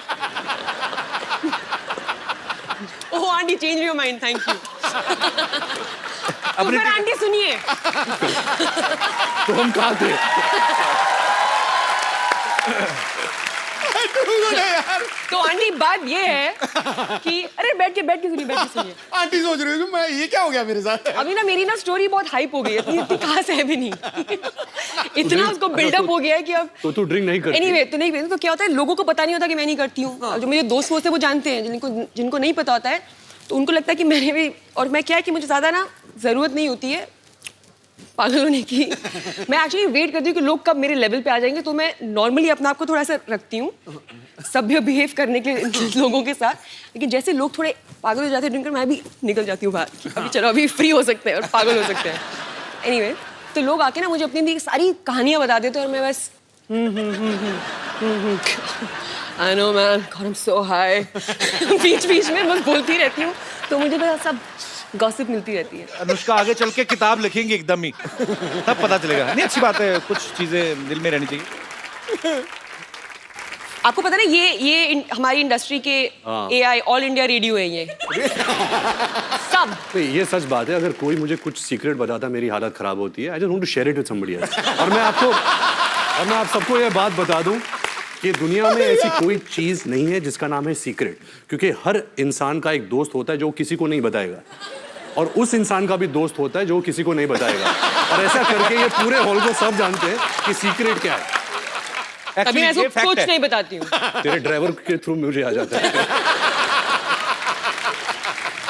D: Oh aunty change your mind, thank you. तो फिर आंटी सुनिए।
B: तो हम कहाँ थे?
D: तो आंटी बात ये है कि अरे बैठ के सुनिए।
E: आंटी सोच रही है कि मैं ये क्या हो गया मेरे साथ?
D: अभी ना मेरी ना स्टोरी बहुत हाइप हो गई है, इतनी खास है भी नहीं। इतना उसको बिल्डअप हो गया है कि अब
B: तो तू ड्रिंक नहीं करती?
D: एनीवे तो नहीं तो क्या होता है, लोगों को पता नहीं होता कि मैं नहीं करती हूँ। और जो मेरे दोस्त होते हैं वो जानते हैं, जिनको नहीं पता होता है तो उनको लगता है कि मैंने भी। और मैं क्या है कि मुझे ज्यादा ना जरूरत नहीं होती है पागल होने की। मैं एक्चुअली वेट करती हूँ कि लोग कब मेरे लेवल पे आ जाएंगे, तो मैं नॉर्मली अपने आप को थोड़ा सा रखती हूँ सभ्य बिहेव करने के लोगों के साथ। लेकिन जैसे लोग थोड़े पागल हो जाते हैं ड्रिंकर, मैं भी निकल जाती हूँ बाहर कि अभी चलो अभी फ्री हो सकते हैं और पागल हो सकते हैं। एनीवे तो लोग आके ना मुझे अपनी सारी कहानियां बता देते हैं और मैं बस I know man god I am so high बीच में बस बोलती रहती हूँ, तो मुझे बस सब गॉसिप मिलती रहती है।
C: अनुष्का आगे चल के किताब लिखेंगी एकदम ही, तब पता चलेगा। नहीं अच्छी बात है, कुछ चीजें दिल में रहनी चाहिए।
D: आपको पता ना ये हमारी इंडस्ट्री के AI ऑल इंडिया रेडियो है ये। सब
B: नहीं, ये सच बात है। अगर कोई मुझे कुछ सीक्रेट बताता मेरी हालत खराब होती है, I just want to share it with somebody else. और मैं आप सबको ये बात बता दूं कि दुनिया में ऐसी कोई चीज नहीं है जिसका नाम है सीक्रेट, क्योंकि हर इंसान का एक दोस्त होता है जो किसी को नहीं बताएगा, और उस इंसान का भी दोस्त होता है जो किसी को नहीं बताएगा। और ऐसा करके ये पूरे हॉल को सब जानते हैं कि सीक्रेट क्या है।
D: कभी मैं
C: Actually, ये
D: ऐसा
C: fact
D: कुछ
C: है।
D: नहीं बताती हूँ।
B: तेरे ड्राइवर के थ्रू मुझे आ जाता है।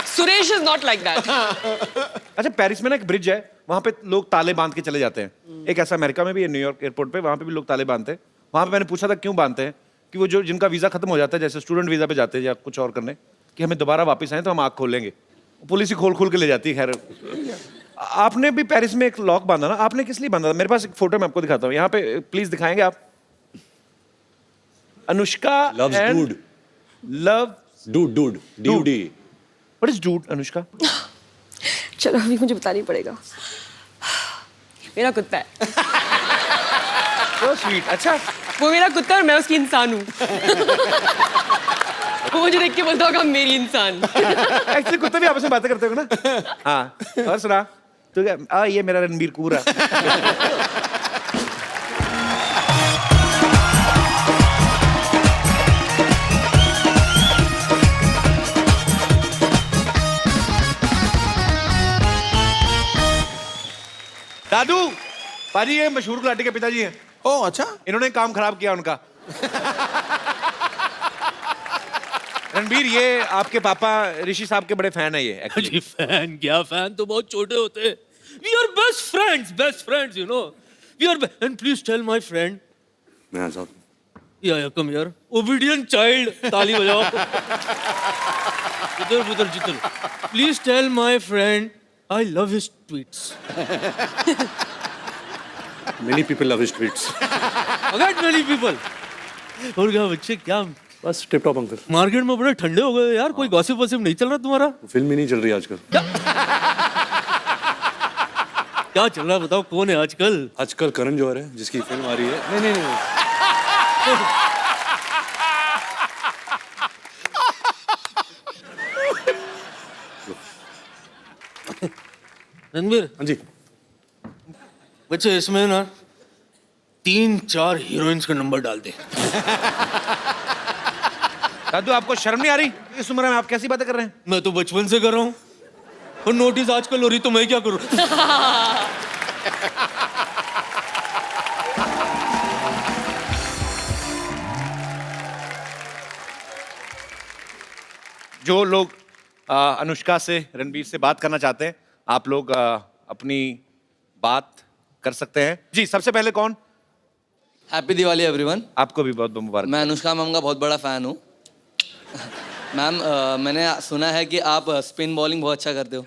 D: Suresh is not like that.
C: अच्छा पेरिस में ना एक ब्रिज है, वहां पे लोग ताले बांध के चले जाते हैं। एक ऐसा अमेरिका में भी है, न्यूयॉर्क एयरपोर्ट पे, वहां पे भी लोग ताले बांधते हैं। वहां पे मैंने पूछा था क्यों बांधते हैं, कि वो जो जिनका वीजा खत्म हो जाता है, जैसे स्टूडेंट वीजा पे जाते हैं या कुछ और करने, कि हमें दोबारा वापस आए तो हम आँख खोलेंगे। पुलिस ही खोल के ले जाती है। खैर आपने भी पेरिस में एक लॉक बांधा ना, आपने किस लिए बांधा था? मेरे पास एक फोटो मैं आपको दिखाता हूँ, यहाँ पे प्लीज दिखाएंगे आप? Anushka
B: Loves dude.
C: Love
B: Dude, D-U-D.
C: What is dude Anushka?
D: चलो अभी मुझे बताना ही पड़ेगा। मेरा कुत्ता है,
C: So sweet. अच्छा
D: वो मेरा कुत्ता और मैं उसकी इंसान हूँ। वो मुझे देख के बोलता होगा मेरी इंसान।
C: एक्चुअली कुत्ते भी आपस में बातें करते हो ना। हाँ और सुना तो क्या, ये मेरा रणबीर कपूर है। दादू पाजी ये मशहूर गुलाटी के पिताजी हैं।
E: ओ अच्छा,
C: इन्होंने काम खराब किया उनका। रणबीर ये आपके पापा ऋषि साहब के बड़े फैन है ये actually।
F: जी फैन क्या, फैन तो बहुत छोटे होते हैं। We are best friends you know, we are. And please tell my friend,
B: मैं ऐसा
F: या कम यार, ओबीडियंट चाइल्ड, ताली बजाओ। उधर जिधर, please tell my friend I love his tweets.
B: Many people love his tweets.
F: Again many people. और क्या बच्चे, क्या
B: बस टिप टॉप अंकल।
F: मार्केट में बड़े ठंडे हो गए यार, कोई गॉसिप वॉसिप नहीं चल रहा तुम्हारा?
B: फिल्म ही नहीं चल रही आजकल।
F: क्या चल रहा है बताओ, कौन है आजकल?
B: आजकल करण जौहर है जिसकी फिल्म आ रही है। नहीं
F: रणबीर
B: हाँ जी।
F: बच्चे इसमें ना 3-4 हीरोइंस का नंबर डाल दे।
C: दादू आपको शर्म नहीं आ रही इस उम्र में? आप कैसी बातें कर रहे हैं?
F: मैं तो बचपन से कर रहा हूँ और नोटिस आजकल हो रही तो मैं क्या करूँ?
C: जो लोग अनुष्का से, रणबीर से बात करना चाहते हैं, आप लोग अपनी बात कर सकते हैं। जी, सबसे पहले कौन?
G: Happy Diwali everyone.
C: आपको भी बहुत बहुत मुबारक।
G: मैं अनुष्का मैम का बहुत बड़ा फ़ैन हूँ। मैम मैंने सुना है कि आप स्पिन बॉलिंग बहुत अच्छा करते हो।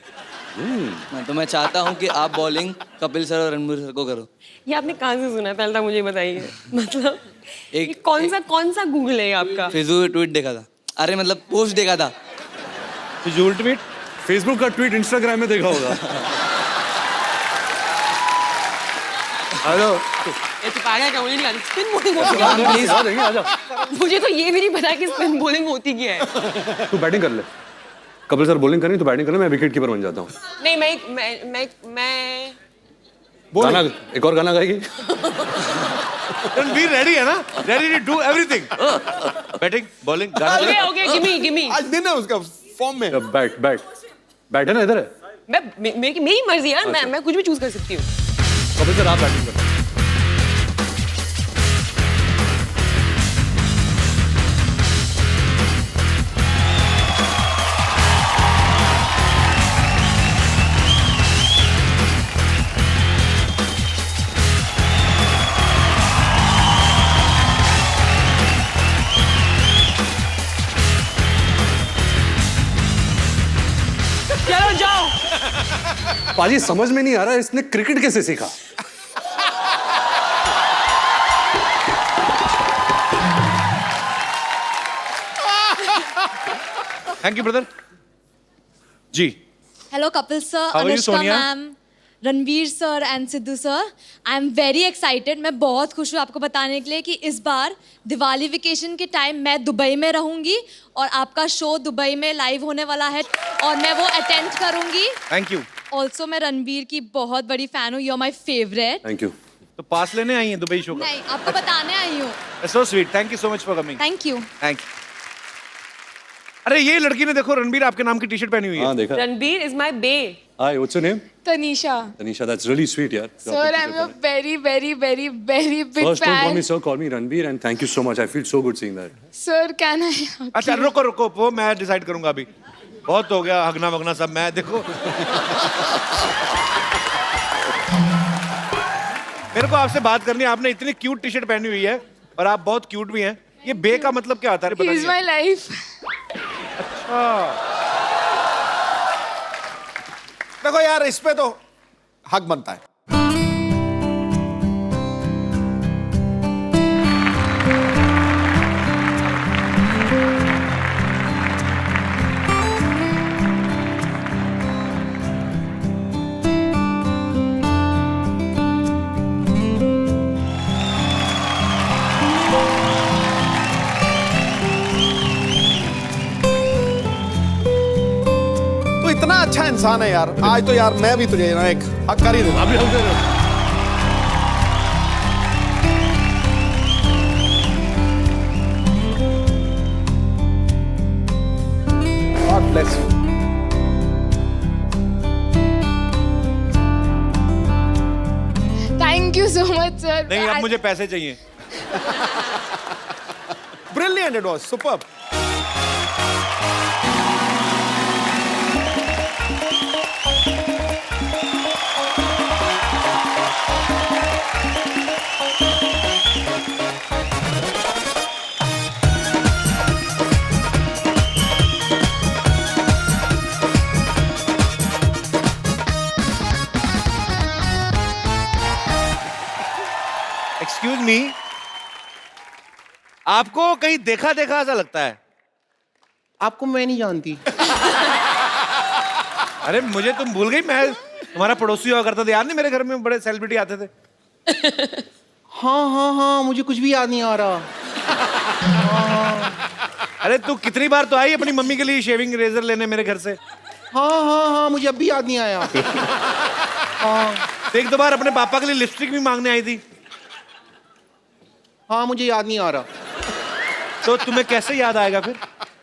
G: तो मैं चाहता हूँ कि आप बॉलिंग कपिल सर और रणबीर सर को करो।
D: ये आपने कहाँ से सुना? पहले तो मुझे बताइए। मतलब
G: एक-
D: ये कौन सा गूगल है आपका?
G: फेसबुक पे ट्वीट देखा था। अरे मतलब पोस्ट देखा था।
C: फिजूल ट्वीट?
B: फेसबुक का ट्वीट इंस्टाग्राम में देखा होगा।
C: हेलो,
D: ये चिपका क्या? मुझे नहीं आती स्पिन बॉलिंग होती
G: मैम प्लीज
B: आ जाएंगे, आजा।
D: मुझे तो ये भी नहीं पता कि स्पिन बॉलिंग होती क्या है।
B: तू बैटिंग कर ले। कपिल सर बॉलिंग करें तो बैटिंग कर ले, मैं विकेट कीपर बन जाता हूँ।
D: नहीं मैं
B: गाना, एक और गाना गाएगी?
C: रणबीर रेडी है ना? Ready to do everything. Batting, bowling, गाना।
D: Okay give me.
E: आज दिन है उसका फॉर्म में।
B: बैट है ना, इधर है।
D: मेरी मर्जी यार, मैं कुछ भी चूज कर सकती हूँ।
B: कपिल सर आप बैटिंग करो।
D: चलो जाओ।
B: पाजी समझ में नहीं आ रहा इसने क्रिकेट कैसे सीखा।
C: Thank you brother. जी,
H: Hello, Kapil sir,
C: How are you,
H: Anushka
C: Sonia?
H: ma'am, Ranveer sir and Sidhu sir. I am very excited. मैं बहुत खुश हूँ आपको बताने के लिए कि इस बार दिवाली वेकेशन के टाइम मैं दुबई में रहूँगी और आपका शो दुबई में लाइव होने वाला है और मैं वो अटेंड करूँगी।
C: Thank you.
H: ऑल्सो मैं रणवीर की बहुत बड़ी फ़ैन हूँ। You are my favourite.
B: Thank you.
C: तो पास लेने आई हैं दुबई शो का?
H: नहीं, आपको बताने आई हूँ।
C: So sweet, thank you so much for coming.
H: Thank you.
C: Thank you. अरे ये लड़की ने देखो रणबीर आपके नाम की टी शर्ट पहनी हुई है।
B: हाँ देखा।
D: Ranbir is my bae.
B: Hi, what's your name?
I: Tanisha.
B: Tanisha, that's really sweet, यार।
I: Sir, I'm your very, very, very, very big
B: First, don't call
I: fan.
B: me sir, call me Ranveer, and thank you so much. I feel so good seeing that.
I: Sir, can I?
C: अच्छा रुको रुको, वो मैं डिसाइड करूंगा अभी। बहुत हो गया हगना वगना सब। मैं देखो मेरे को आपसे बात करनी है। आपने इतनी क्यूट टी शर्ट पहनी हुई है और आप बहुत क्यूट भी हैं। ये बे का मतलब क्या आता है?
I: He's my life.
E: देखो यार, इस पे तो हक बनता है। तो इतना अच्छा इंसान है यार। आज तो यार मैं भी तुझे ना एक हक कर ही दूंगा।
B: अभी हम दे रहे हो।
E: God bless you.
I: Thank you so much, sir.
C: नहीं, अब मुझे पैसे चाहिए।
E: Brilliant it was. Superb.
C: Excuse me, आपको कहीं देखा देखा ऐसा लगता है?
A: आपको मैं नहीं जानती।
C: अरे मुझे तुम भूल गई। मैं तुम्हारा पड़ोसी हुआ करता था, याद नहीं? मेरे घर में बड़े सेलिब्रिटी आते थे।
A: हाँ, मुझे कुछ भी याद नहीं आ रहा।
C: अरे तू कितनी बार तो आई अपनी मम्मी के लिए शेविंग रेजर लेने मेरे घर से।
A: हाँ, मुझे अब भी याद नहीं आया।
C: एक दो बार अपने पापा के लिए लिपस्टिक भी मांगने आई थी।
A: हाँ मुझे याद नहीं आ रहा।
C: तो तुम्हें कैसे याद आएगा फिर?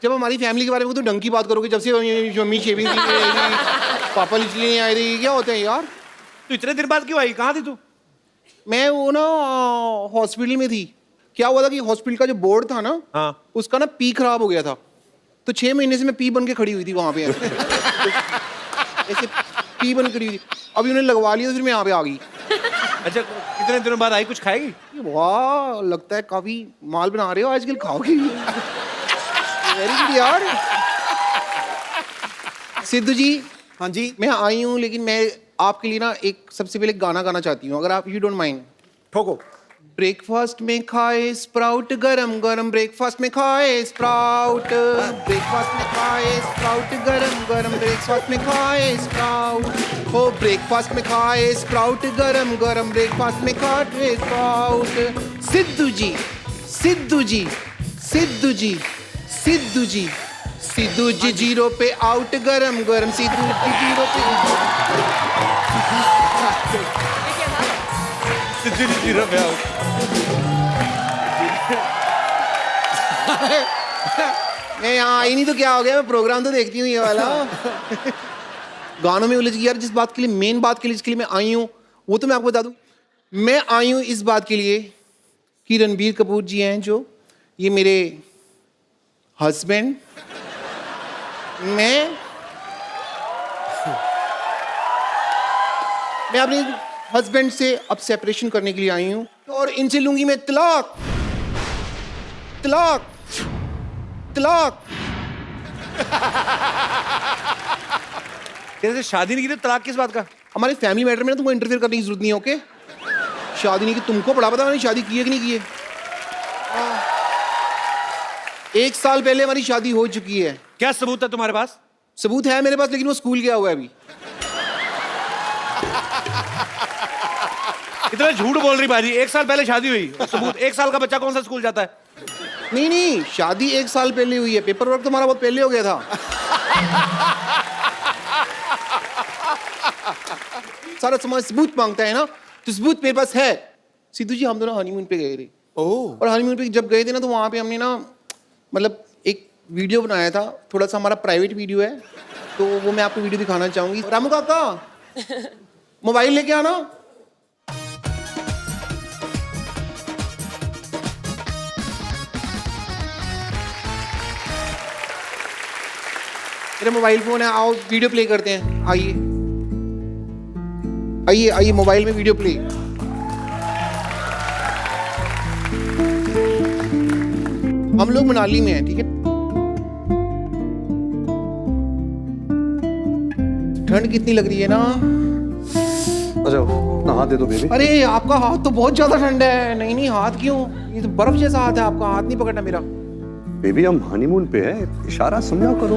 A: जब हमारी फैमिली के बारे में तो ढंग की बात करोगे, जब से मम्मी शेविंग के लिए आई थी, पापा इसलिए नहीं आए थे, क्या होता है यार?
C: तो इतने दिन बाद क्यों आई? कहाँ थी तू?
A: मैं वो ना हॉस्पिटल में थी। क्या हुआ था कि हॉस्पिटल का जो बोर्ड था ना,
C: हाँ।
A: उसका ना पी खराब हो गया था, तो 6 महीने से मैं पी बन के खड़ी हुई थी वहां पे ऐसे पी बन खड़ी हुई थी। अभी उन्हें लगवा लिया तो फिर मैं यहाँ पे आ गई।
C: अच्छा, कितने दिनों बाद आई? कुछ खाएगी?
A: वाह, लगता है काफी माल बना रहे हो आजकल, खाओगे? वेरी गुड यार। सिद्धू जी,
E: हाँ जी।
A: मैं आई हूँ, लेकिन मैं आपके लिए ना एक सबसे पहले गाना गाना चाहती हूँ, अगर आप यू डोंट माइंड।
E: ठोको।
A: ब्रेकफास्ट में खाए स्प्राउट गरम गरम, ब्रेकफास्ट में खाए स्प्राउट, ब्रेकफास्ट में खाए स्प्राउट गरम गरम, ब्रेकफास्ट में खाए स्प्राउट, हो ब्रेकफास्ट में खाए स्प्राउट गरम गरम, ब्रेकफास्ट में खाए स्प्राउट। सिद्धू जी, सिद्धू जी, सिद्धू जी, सिद्धू जी, सिद्धू जी 0 पे आउट गरम गरम, सिद्धू जी 0 पे। मैं यहाँ आई नहीं तो क्या हो गया, मैं प्रोग्राम तो देखती हूँ ये वाला। गानों में उलझ गई यार। जिस बात के लिए, मेन बात के लिए जिसके लिए मैं आई हूँ, वो तो मैं आपको बता दूँ। मैं आई हूँ इस बात के लिए कि रणबीर कपूर जी हैं जो, ये मेरे हस्बैंड, मैं अपने हस्बैंड से अब सेपरेशन करने के लिए आई हूँ, और इनसे लूंगी मैं तलाक, तलाक, तलाक।
C: तेरे से शादी नहीं की तो तलाक किस बात का?
A: हमारे फैमिली मैटर में ना तुमको इंटरफेयर करने की जरूरत नहीं है, ओके? शादी नहीं की, तुमको बड़ा पता मैंने शादी की है कि नहीं की है। 1 साल पहले हमारी शादी हो चुकी है।
C: क्या सबूत है तुम्हारे पास?
A: सबूत है मेरे पास, लेकिन वो स्कूल गया हुआ है अभी।
C: इतना झूठ बोल रही बाजी। 1 साल पहले शादी हुई, सबूत 1 साल का बच्चा कौन सा स्कूल जाता है?
A: नहीं नहीं, शादी 1 साल पहले हुई है, पेपर वर्क तुम्हारा बहुत पहले हो गया था। सारा समाज सबूत मांगता है ना, तो सबूत मेरे पास है। सिद्धू जी, हम दोनों हनीमून पे गए थे। और हनीमून पे जब गए थे ना, तो वहां पे हमने ना मतलब एक वीडियो बनाया था, थोड़ा सा हमारा प्राइवेट वीडियो है, तो वो मैं आपको वीडियो दिखाना चाहूंगी। रामू काका, मोबाइल लेके आना। मेरा मोबाइल फोन है, आओ वीडियो प्ले करते हैं। आइए आइए आइए, मोबाइल में वीडियो प्ले। हम लोग मनाली में हैं, ठीक है? ठंड कितनी लग रही है ना।
B: अच्छा, अपना हाथ दे दो बेबी।
A: अरे आपका हाथ तो बहुत ज्यादा ठंडा है। नहीं नहीं, हाथ क्यों? ये तो बर्फ जैसा हाथ है आपका, हाथ नहीं पकड़ना मेरा।
B: बेबी हम हनीमून पे है, इशारा समझा करो।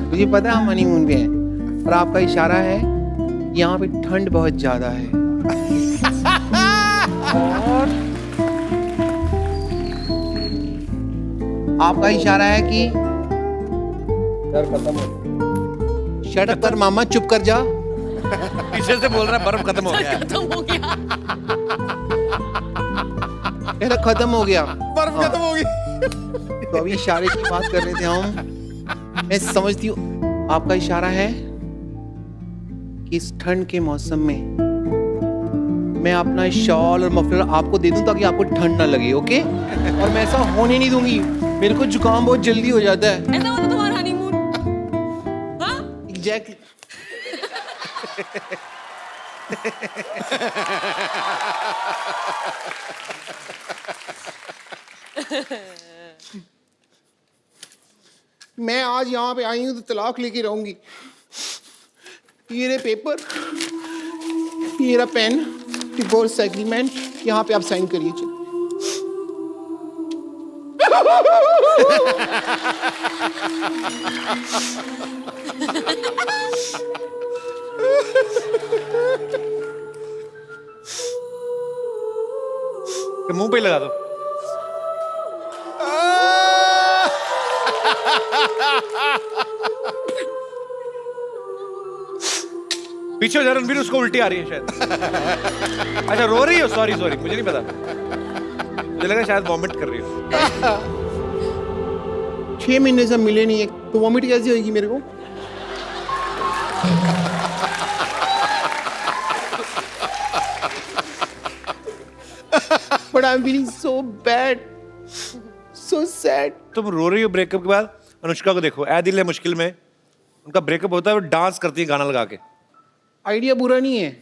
A: मुझे पता है हम हनीमून पे हैं, और आपका इशारा है यहाँ पे ठंड बहुत ज्यादा है। और आपका इशारा है कि शट अप कर मामा, चुप कर जा।
C: पीछे से बोल रहा है बर्फ खत्म हो गया।
D: खत्म हो गया।
A: मेरा खत्म हो गया,
E: बर्फ खत्म हो गई।
A: तो अभी इशारे की बात कर रहे थे हम। मैं समझती हूँ आपका इशारा है कि इस ठंड के मौसम में मैं अपना शॉल और मफलर आपको दे दूं ताकि आपको ठंड ना लगे, ओके? और मैं ऐसा होने नहीं दूंगी, मेरे को जुकाम बहुत जल्दी हो जाता है।
D: ऐसा होता तुम्हारा हनीमून? हाँ?
A: एग्जैक्टली। मैं आज यहाँ पे आई हूँ तो तलाक लेके रहूंगी। ये रहे पेपर, ये रहा पेन, डिवोर्स एग्रीमेंट, यहाँ पे आप साइन करिए। चलिए।
C: मुंह पे लगा दो। पीछे हो जा रणबीर, उसको उल्टी आ रही है शायद। अच्छा, रो रही हो? सॉरी सॉरी, मुझे नहीं पता। मुझे लगा शायद वॉमिट कर रही हो।
E: 6 महीने से मिले नहीं है तो वॉमिट कैसी होगी मेरे को? But I'm feeling so bad, so sad.
C: तुम रो रही हो ब्रेकअप के बाद। अनुष्का को देखो, ऐ दिल है मुश्किल में, उनका ब्रेकअप होता है, वो डांस करती है गाना लगा के।
E: आइडिया बुरा नहीं है।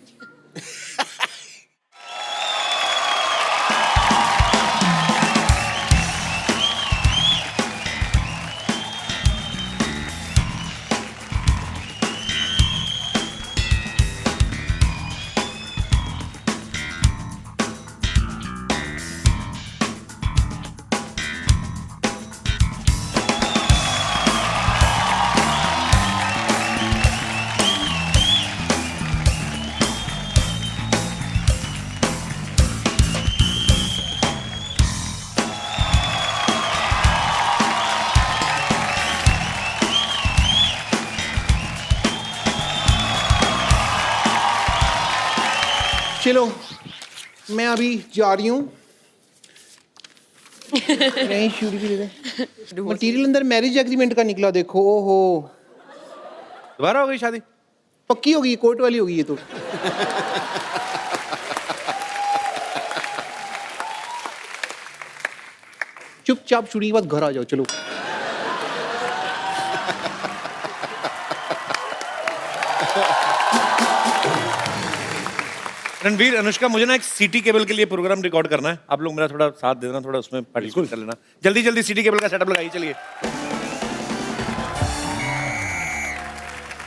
E: चलो मैं अभी जा रही हूँ। नहीं शूरी भी दे दे। मटीरियल अंदर मैरिज एग्रीमेंट का निकला, देखो। ओहो,
C: दोबारा हो गई शादी?
E: पक्की होगी, कोर्ट वाली होगी ये तो। चुपचाप शूटिंग के बाद घर आ जाओ, चलो।
C: रणवीर, अनुष्का, मुझे ना एक सीटी केबल के लिए प्रोग्राम रिकॉर्ड करना है। आप लोग मेरा थोड़ा साथ दे देना, थोड़ा उसमें पार्टिसिपेट कर लेना। जल्दी जल्दी सीटी केबल का सेटअप लगाइए, चलिए।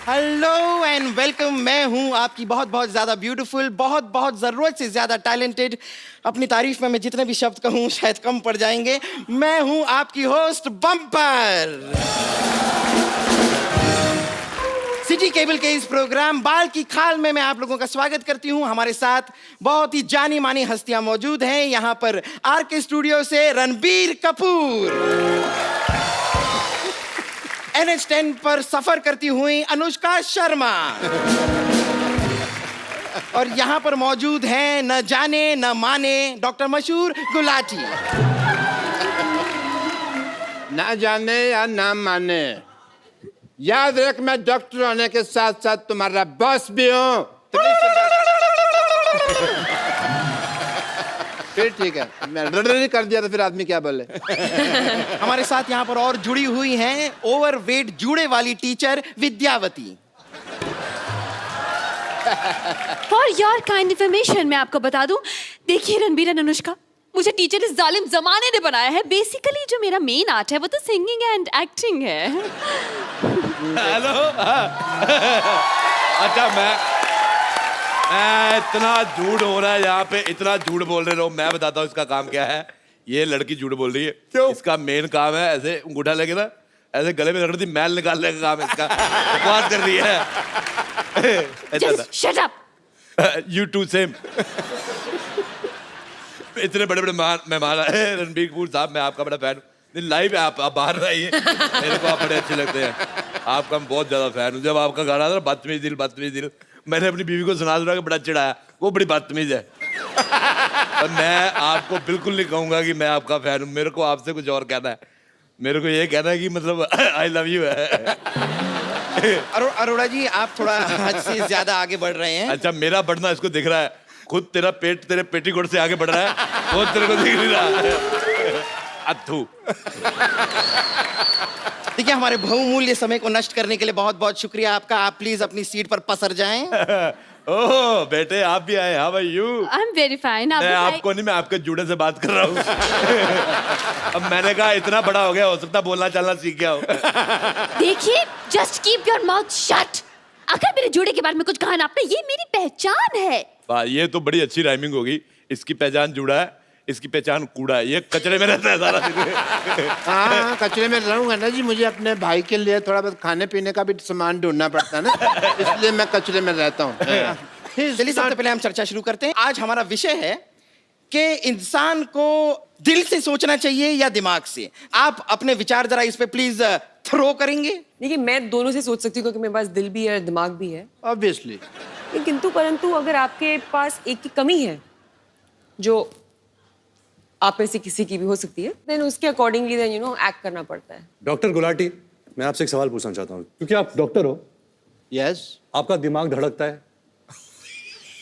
A: Hello and welcome. मैं हूं आपकी बहुत बहुत ज्यादा ब्यूटीफुल, बहुत बहुत जरूरत से ज्यादा टैलेंटेड। अपनी तारीफ में मैं जितने भी शब्द कहूं शायद कम पड़ जाएंगे। मैं हूं आपकी होस्ट बम्पर। सिटी केबल के इस प्रोग्राम बाल की खाल में मैं आप लोगों का स्वागत करती हूं। हमारे साथ बहुत ही जानी मानी हस्तियां मौजूद हैं। यहां पर आरके स्टूडियो से रणबीर कपूर, NH10 पर सफर करती हुई अनुष्का शर्मा, और यहां पर मौजूद हैं न जाने न माने डॉक्टर मशहूर गुलाटी।
J: ना जाने या ना माने, याद रख मैं डॉक्टर होने के साथ साथ तुम्हारा बॉस भी हूँ। फिर ठीक है, मैं नहीं कर दिया तो फिर आदमी क्या बोले।
A: हमारे साथ यहाँ पर और जुड़ी हुई हैं ओवरवेट जूड़े वाली teacher Vidyavati.
K: For your kind information मैं आपको बता दूं, देखिए रणबीर और अनुष्का, मुझे टीचर इस जालिम जमाने ने बनाया है। बेसिकली जो मेरा मेन आर्ट है वो तो सिंगिंग एंड एक्टिंग है।
C: हेलो। अच्छा, मैं इतना झूठ हो रहा है यहाँ पे, इतना झूठ बोल रहे हो। मैं बताता हूँ इसका काम क्या है। ये लड़की झूठ बोल रही है। क्यों? इसका मेन काम है ऐसे अंगूठा लेके ना ऐसे गले में रख रही थी, मैल निकालने का काम है इसका। बकवास कर रही है।
K: Just shut up.
C: You too same. इतने बड़े बड़े मेहमान आए। रणबीर कपूर साहब, मैं आपका बड़ा फैन हूँ। लाइव है, आप बाहर रहिए। मेरे को आप बड़े अच्छे लगते हैं। आपका मैं बहुत ज्यादा फैन हूँ। जब आपका गाना था बदतमीज दिल, मैंने अपनी बीवी को सुना कि बड़ा चिढ़ाया, वो बड़ी बदतमीज है। और मैं आपको बिल्कुल नहीं कहूंगा कि मैं आपका फैन हूँ। मेरे को आपसे कुछ और कहना है। मेरे को ये कहना है कि मतलब आई लव यू है।
A: अरोड़ा जी, आप थोड़ा हद से ज्यादा आगे बढ़ रहे हैं।
C: अच्छा, मेरा बढ़ना इसको दिख रहा है। खुद तेरा पेट तेरे पेटीकोट से आगे बढ़ रहा है, वो तेरे को दिख नहीं रहा। अथू।
A: देखिए, हमारे बहुमूल्य समय को नष्ट करने के लिए बहुत बहुत शुक्रिया आपका। आप प्लीज अपनी सीट पर पसर जाएं।
C: ओह बेटे, आप भी आए। How are you?
K: I am very fine.
C: मैं आपको नहीं, मैं आपके जूड़े से बात कर रहा हूँ। अब मैंने कहा इतना बड़ा हो गया, हो सकता बोलना चलना सीख गया हो।
K: देखिए, just keep your mouth shut. अगर मेरे जोड़े के बारे में कुछ कहा ना आपने, ये मेरी पहचान है।
C: वाह, ये तो बड़ी अच्छी राइमिंग होगी। इसकी पहचान जूड़ा है, इसकी पहचान कूड़ा है। ये कचरे में रहता है सारा दिन।
J: हाँ, कचरे में रहूंगा ना जी। मुझे अपने भाई के लिए थोड़ा बहुत खाने पीने का भी सामान ढूंढना पड़ता है ना, इसलिए मैं कचरे में रहता हूँ।
A: चलिए, सबसे पहले हम चर्चा शुरू करते हैं। आज हमारा विषय है कि इंसान को दिल से सोचना चाहिए या दिमाग से। आप अपने विचार जरा इस पे प्लीज थ्रो करेंगे।
D: देखिए, मैं दोनों से सोच सकती हूँ क्योंकि मेरे पास दिल भी है, दिमाग भी है।
J: ऑब्वियसली।
D: किंतु परंतु अगर आपके पास एक की कमी है जो आप में से किसी की भी हो सकती है, देन उसके अकॉर्डिंगली देन एक्ट करना पड़ता है।
B: डॉक्टर गुलाटी, मैं आपसे एक सवाल पूछना चाहता हूँ, क्योंकि आप डॉक्टर हो,
J: यस,
B: आपका दिमाग धड़कता है?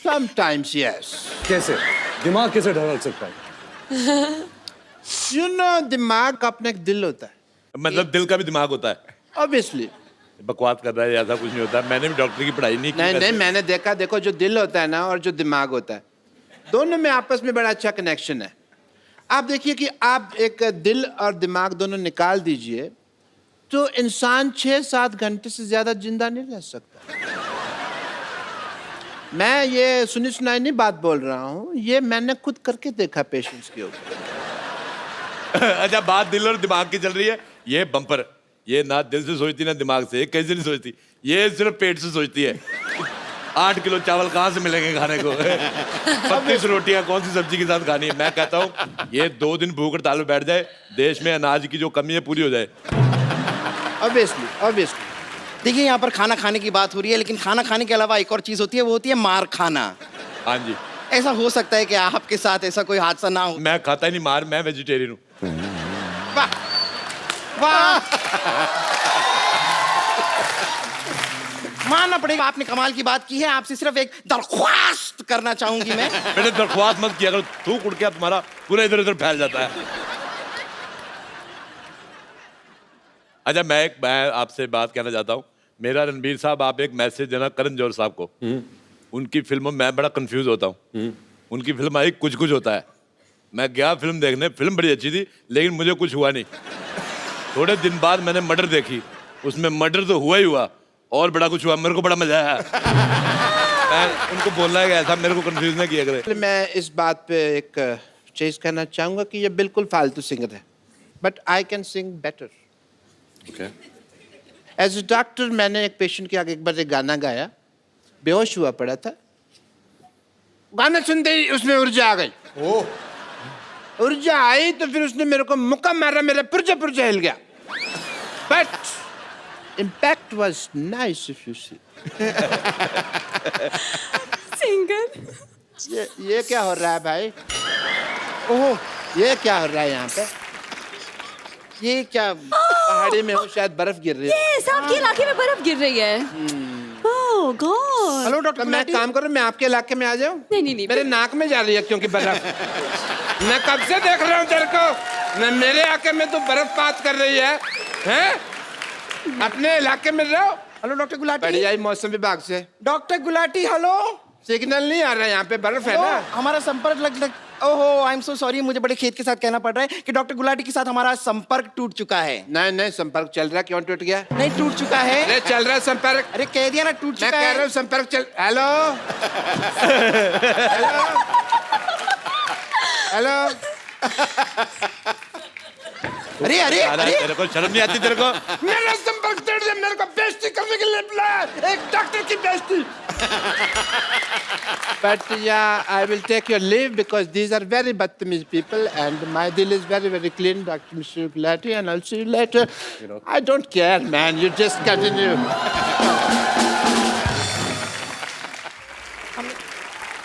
J: Sometimes yes.
B: कैसे? दिमाग कैसे धड़क सकता है?
J: दिमाग का अपना एक दिल होता है,
C: मतलब दिल का भी दिमाग होता है?
J: ऑब्वियसली।
C: बकवास कर रहा है, ऐसा कुछ नहीं होता। मैंने भी डॉक्टर की पढ़ाई नहीं की।
J: नहीं, मैंने देखा, देखो जो दिल होता है ना और जो दिमाग होता है, दोनों में आपस में बड़ा अच्छा कनेक्शन है। आप देखिए कि आप एक दिल और दिमाग दोनों निकाल दीजिए तो इंसान 6-7 घंटे से ज्यादा जिंदा नहीं रह सकता। मैं ये सुनी सुनाई नहीं बात बोल रहा हूँ, ये मैंने खुद करके देखा पेशेंट्स के ऊपर।
C: अच्छा, बात दिल और दिमाग की चल रही है। ये बम्पर, ये ना दिल से सोचती ना दिमाग से, कैसे नहीं सोचती, ये सिर्फ पेट से सोचती है। 8 किलो चावल कहाँ से मिलेंगे खाने को? 25 रोटियां कौन सी सब्जी के साथ खानी है? मैं कहता हूँ ये 2 दिन भूख हड़ताल में बैठ जाए, देश में अनाज की जो कमी है पूरी हो जाए।
J: ऑब्वियसली।
A: देखिए यहाँ पर खाना खाने की बात हो रही है, लेकिन खाना खाने के अलावा एक और चीज होती है, वो होती है मार खाना।
C: हाँ जी,
A: ऐसा हो सकता है कि आपके साथ ऐसा कोई हादसा ना हो?
C: मैं खाता ही नहीं मार, मैं वेजिटेरियन हूँ।
A: वाह वाह, मानना पड़ेगा, आपने कमाल की बात की है। आपसे सिर्फ एक दरख्वास्त करना चाहूंगी मैं।
C: बेटे दरख्वास्त मत किया करो, थूक उड़ के तुम्हारा पूरा इधर उधर फैल जाता है। अच्छा, मैं आपसे बात कहना चाहता हूँ। मेरा रणबीर साहब, आप एक मैसेज देना करण जौहर साहब को। उनकी फिल्मों में मैं बड़ा कंफ्यूज होता हूँ। उनकी फिल्म आई कुछ कुछ होता है, मैं गया फिल्म देखने, फिल्म बड़ी अच्छी थी लेकिन मुझे कुछ हुआ नहीं। थोड़े दिन बाद मैंने मर्डर देखी, उसमें मर्डर तो हुआ ही हुआ और बड़ा कुछ हुआ, मेरे को बड़ा मजा आया। मैं उनको बोलना है कि ऐसा मेरे को कंफ्यूज नहीं किया करे।
J: मैं इस बात पे एक चीज कहना चाहूंगा कि ये बिल्कुल फालतू सिंगर है, but I can sing better. As a doctor मैंने एक पेशेंट के आगे एक बार एक गाना गाया, बेहोश हुआ पड़ा था। गाना सुनते ही उसमें ऊर्जा आ गई। ऊर्जा आई तो फिर उसने मेरे को मुक्का मारा, मेरा पुर्जा पुर्जा हिल गया। But impact was nice if you see.
D: Singer,
J: ये क्या हो रहा है भाई? ओह, ये क्या हो रहा है यहाँ पे?
A: ये क्या
J: पहाड़ी में हो, शायद बर्फ गिर रही है।
K: Yes, आपके इलाके में बर्फ गिर रही है। Oh God.
A: हेलो डॉक्टर
J: मैं
A: गुलाटी।
J: काम करूँ, मैं आपके इलाके में आ जाऊँ?
K: नहीं।
J: मेरे नाक में जा रही है क्योंकि बर्फ। मैं कब से देख रहा हूँ तेरे को, मैं मेरे इलाके में तो बर्फपात कर रही है, हैं? अपने इलाके में रहो।
A: Hello doctor Gulati.
J: बढ़िया ही मौसम विभाग से
A: डॉक्टर गुलाटी, हेलो।
J: सिग्नल नहीं आ रहा है, यहाँ पे बर्फ है
A: हेलो,
J: ना।
A: हमारा संपर्क लग ओहो, आई एम सो सॉरी, मुझे बड़े खेद के साथ कहना पड़ रहा है कि डॉक्टर गुलाटी के साथ हमारा संपर्क टूट चुका है।
J: नहीं, संपर्क चल रहा है। क्यों टूट गया?
A: नहीं, टूट चुका है।
J: अरे चल रहा है संपर्क।
A: अरे कह दिया ना, टूट
J: मैं
A: चुका
J: कह
A: है।
J: रहा हूँ संपर्क चल। Hello hello.
A: अरे अरे अरे,
C: तेरे को शर्म नहीं आती तेरे को?
J: मेरा संपर्क तोड़ दिया, मेरे को बेइज्जती करने के लिए बुलाया, एक डॉक्टर की बेइज्जती। But yeah, I will take your leave because these are very बदतमीज people and my deal is very very clean, Dr. Mr. Gulati, and I'll see you later. I don't care, man. You just continue.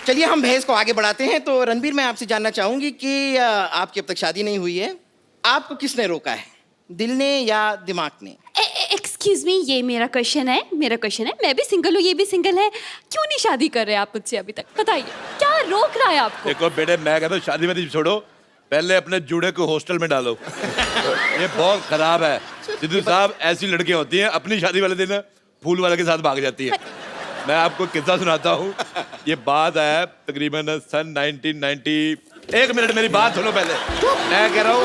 A: चलिए हम बहस को आगे बढ़ाते हैं। तो रणबीर, मैं आपसे जानना चाहूंगी कि आपकी अब तक शादी नहीं हुई है, आपको किसने रोका है, दिल ने या दिमाग ने?
K: एक्सक्यूज मी, ये मेरा क्वेश्चन है। मैं भी सिंगल हूँ, ये भी सिंगल है, क्यों नहीं शादी कर रहे आप मुझसे अभी तक? बताइए, क्या रोक रहा है आपको?
C: देखो बेटे, मैं कहता हूँ शादी में छोड़ो, पहले अपने जूड़े को हॉस्टल में डालो। ये बहुत खराब है। सिद्धू साहब, ऐसी लड़कियां होती हैं अपनी शादी वाले दिन फूल वाले के साथ भाग जाती है। मैं आपको किस्सा सुनाता हूँ। ये बात है तकरीबन सन 1990। एक मिनट, मेरी बात सुनो पहले। मैं कह रहा हूँ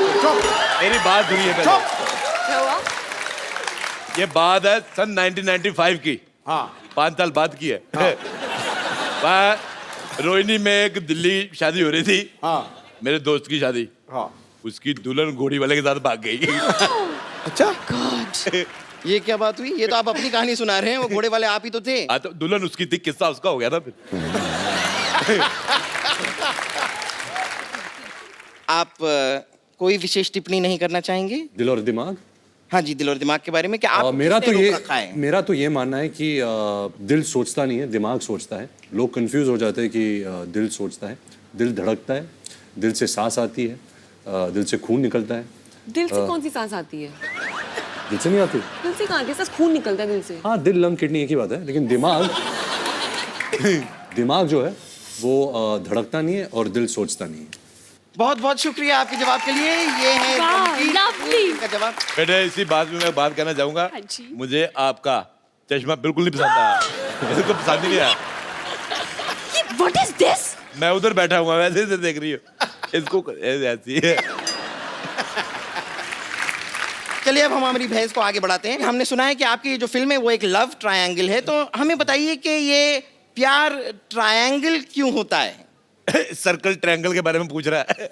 C: मेरी बात सुनिए पहले।
D: क्या हुआ?
C: ये बात है सन 1995 की।
E: हाँ।
C: 5 साल बाद की है। रोहिणी में एक दिल्ली शादी हो रही थी।
E: हाँ।
C: मेरे दोस्त की शादी।
E: हाँ।
C: उसकी दुल्हन घोड़ी वाले के साथ भाग गई।
E: अच्छा।
A: ये क्या बात हुई? ये तो आप अपनी कहानी सुना रहे हैं, वो घोड़े वाले आप ही तो थे।
C: हाँ, तो दुल्हन उसकी थी, किस्सा उसका हो गया ना फिर।
A: आप कोई विशेष टिप्पणी नहीं करना चाहेंगे?
B: दिल और दिमाग?
A: हाँ जी, दिल और दिमाग के बारे में क्या आप
B: मेरा तो ये मानना है कि दिल सोचता नहीं है, दिमाग सोचता है। लोग कंफ्यूज हो जाते हैं कि दिल सोचता है, दिल धड़कता है, दिल से सांस आती है, दिल से खून निकलता है।
D: दिल से कौन सी सांस आती है?
B: दिल से नहीं आती?
D: दिल से कहाँ आती है? खून निकलता है दिल से।
B: हाँ, दिल, लंग, किडनी एक ही बात है, लेकिन दिमाग जो है वो धड़कता नहीं है और दिल सोचता नहीं है।
A: बहुत बहुत शुक्रिया आपके जवाब के लिए। ये है
K: वाह,
A: रणबीर
K: lovely।
A: का जवाब।
C: बेटे इसी बात में मैं बात कहना चाहूंगा,
K: हाँ जी।
C: मुझे आपका चश्मा बिल्कुल नहीं पसंद आया। मेरे को पसंद ही नहीं आया।
K: What is this?
C: मैं उधर बैठा हुआ वैसे से देख रही हूँ इसको ऐसी है।
A: चलिए अब हम हमारी बहस को आगे बढ़ाते हैं। हमने सुना है कि आपकी ये जो फिल्म है वो एक लव ट्रायंगल है, तो हमें बताइए कि ये प्यार ट्रायंगल क्यों होता है?
C: सर्कल ट्रायंगल के बारे में पूछ रहा है।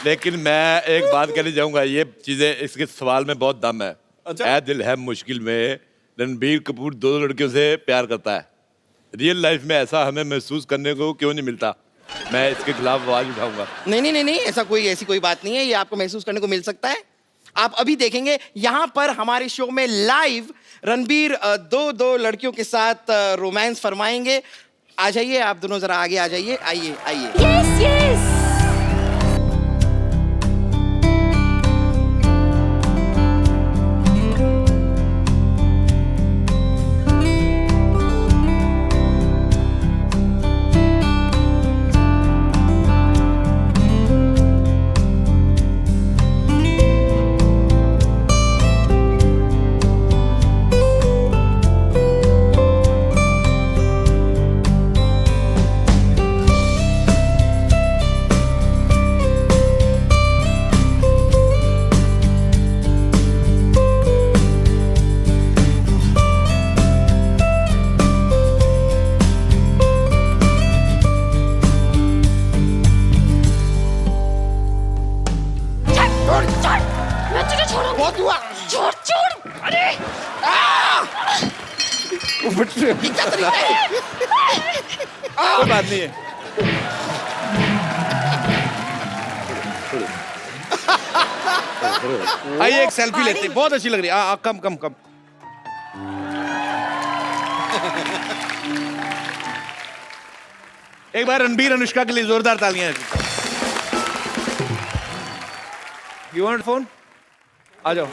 C: लेकिन मैं एक बात कहना चाहूंगा, ये चीजें इसके सवाल में बहुत दम है। ऐ दिल है मुश्किल में रणबीर कपूर 2 लड़कियों से प्यार करता है। रियल लाइफ में ऐसा हमें महसूस करने को क्यों नहीं मिलता? मैं इसके खिलाफ आवाज उठाऊंगा।
A: नहीं, ऐसी कोई बात नहीं है, ये आपको महसूस करने को मिल सकता है। आप अभी देखेंगे यहाँ पर हमारे शो में लाइव रणबीर दो लड़कियों के साथ रोमांस फरमाएंगे। आ जाइए आप दोनों जरा आगे आ जाइए। आइए।
K: Yes, yes.
A: बहुत हुआ।
K: छोड़। अरे
A: ये क्या तरीका है?
C: कोई बात नहीं है। आइए एक सेल्फी लेते हैं, बहुत अच्छी लग रही है। कम। एक बार रणबीर अनुष्का के लिए जोरदार तालियां। You want phone? आ जाओ।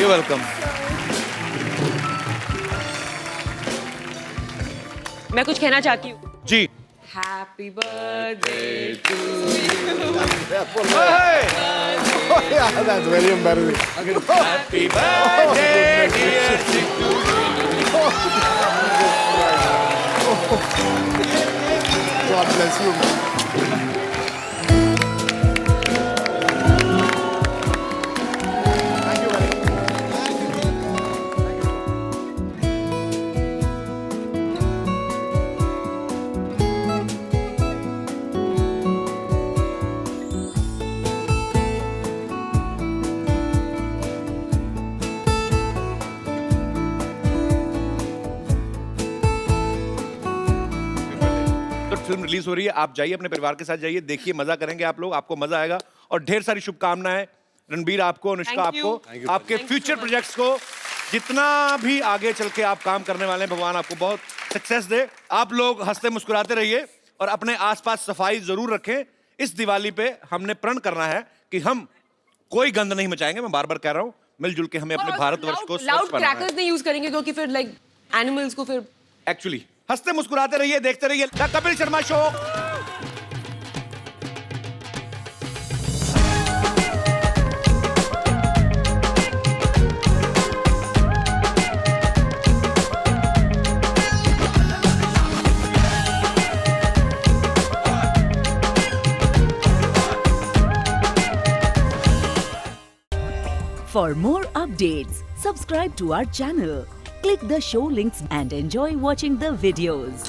C: You welcome.
D: मैं कुछ कहना चाहती हूँ।
C: जी।
D: Happy birthday to
E: Yeah, that's very embarrassing.
C: Happy birthday dear Sidhu.
E: God bless you, man. Thank you very much.
C: तो फिल्म रिलीज हो रही है, आप जाइए अपने परिवार के साथ जाइए, देखिए, मजा करेंगे आप लोग, आपको मजा आएगा। और ढेर सारी शुभकामनाएं रणबीर आपको, अनुष्का
D: Thank you.
C: आपको, आपके फ्यूचर प्रोजेक्ट्स को, जितना भी आगे चल के आप काम करने वाले हैं, भगवान आपको बहुत सक्सेस दे। आप लोग हंसते मुस्कुराते रहिए और अपने आसपास सफाई जरूर रखें। इस दिवाली पे हमने प्रण करना है कि हम कोई गंद नहीं मचाएंगे। मैं बार बार कह रहा हूँ, मिलजुल के हमें अपने भारतवर्ष को
D: लाउड
C: स्वच्छ बनाना है।
D: क्रैकर्स नहीं यूज करेंगे क्योंकि फिर लाइक एनिमल्स को फिर
C: एक्चुअली हंसते मुस्कुराते रहिए, देखते रहिए the Kapil Sharma show.
L: For more updates, subscribe to our channel, click the show links and enjoy watching the videos.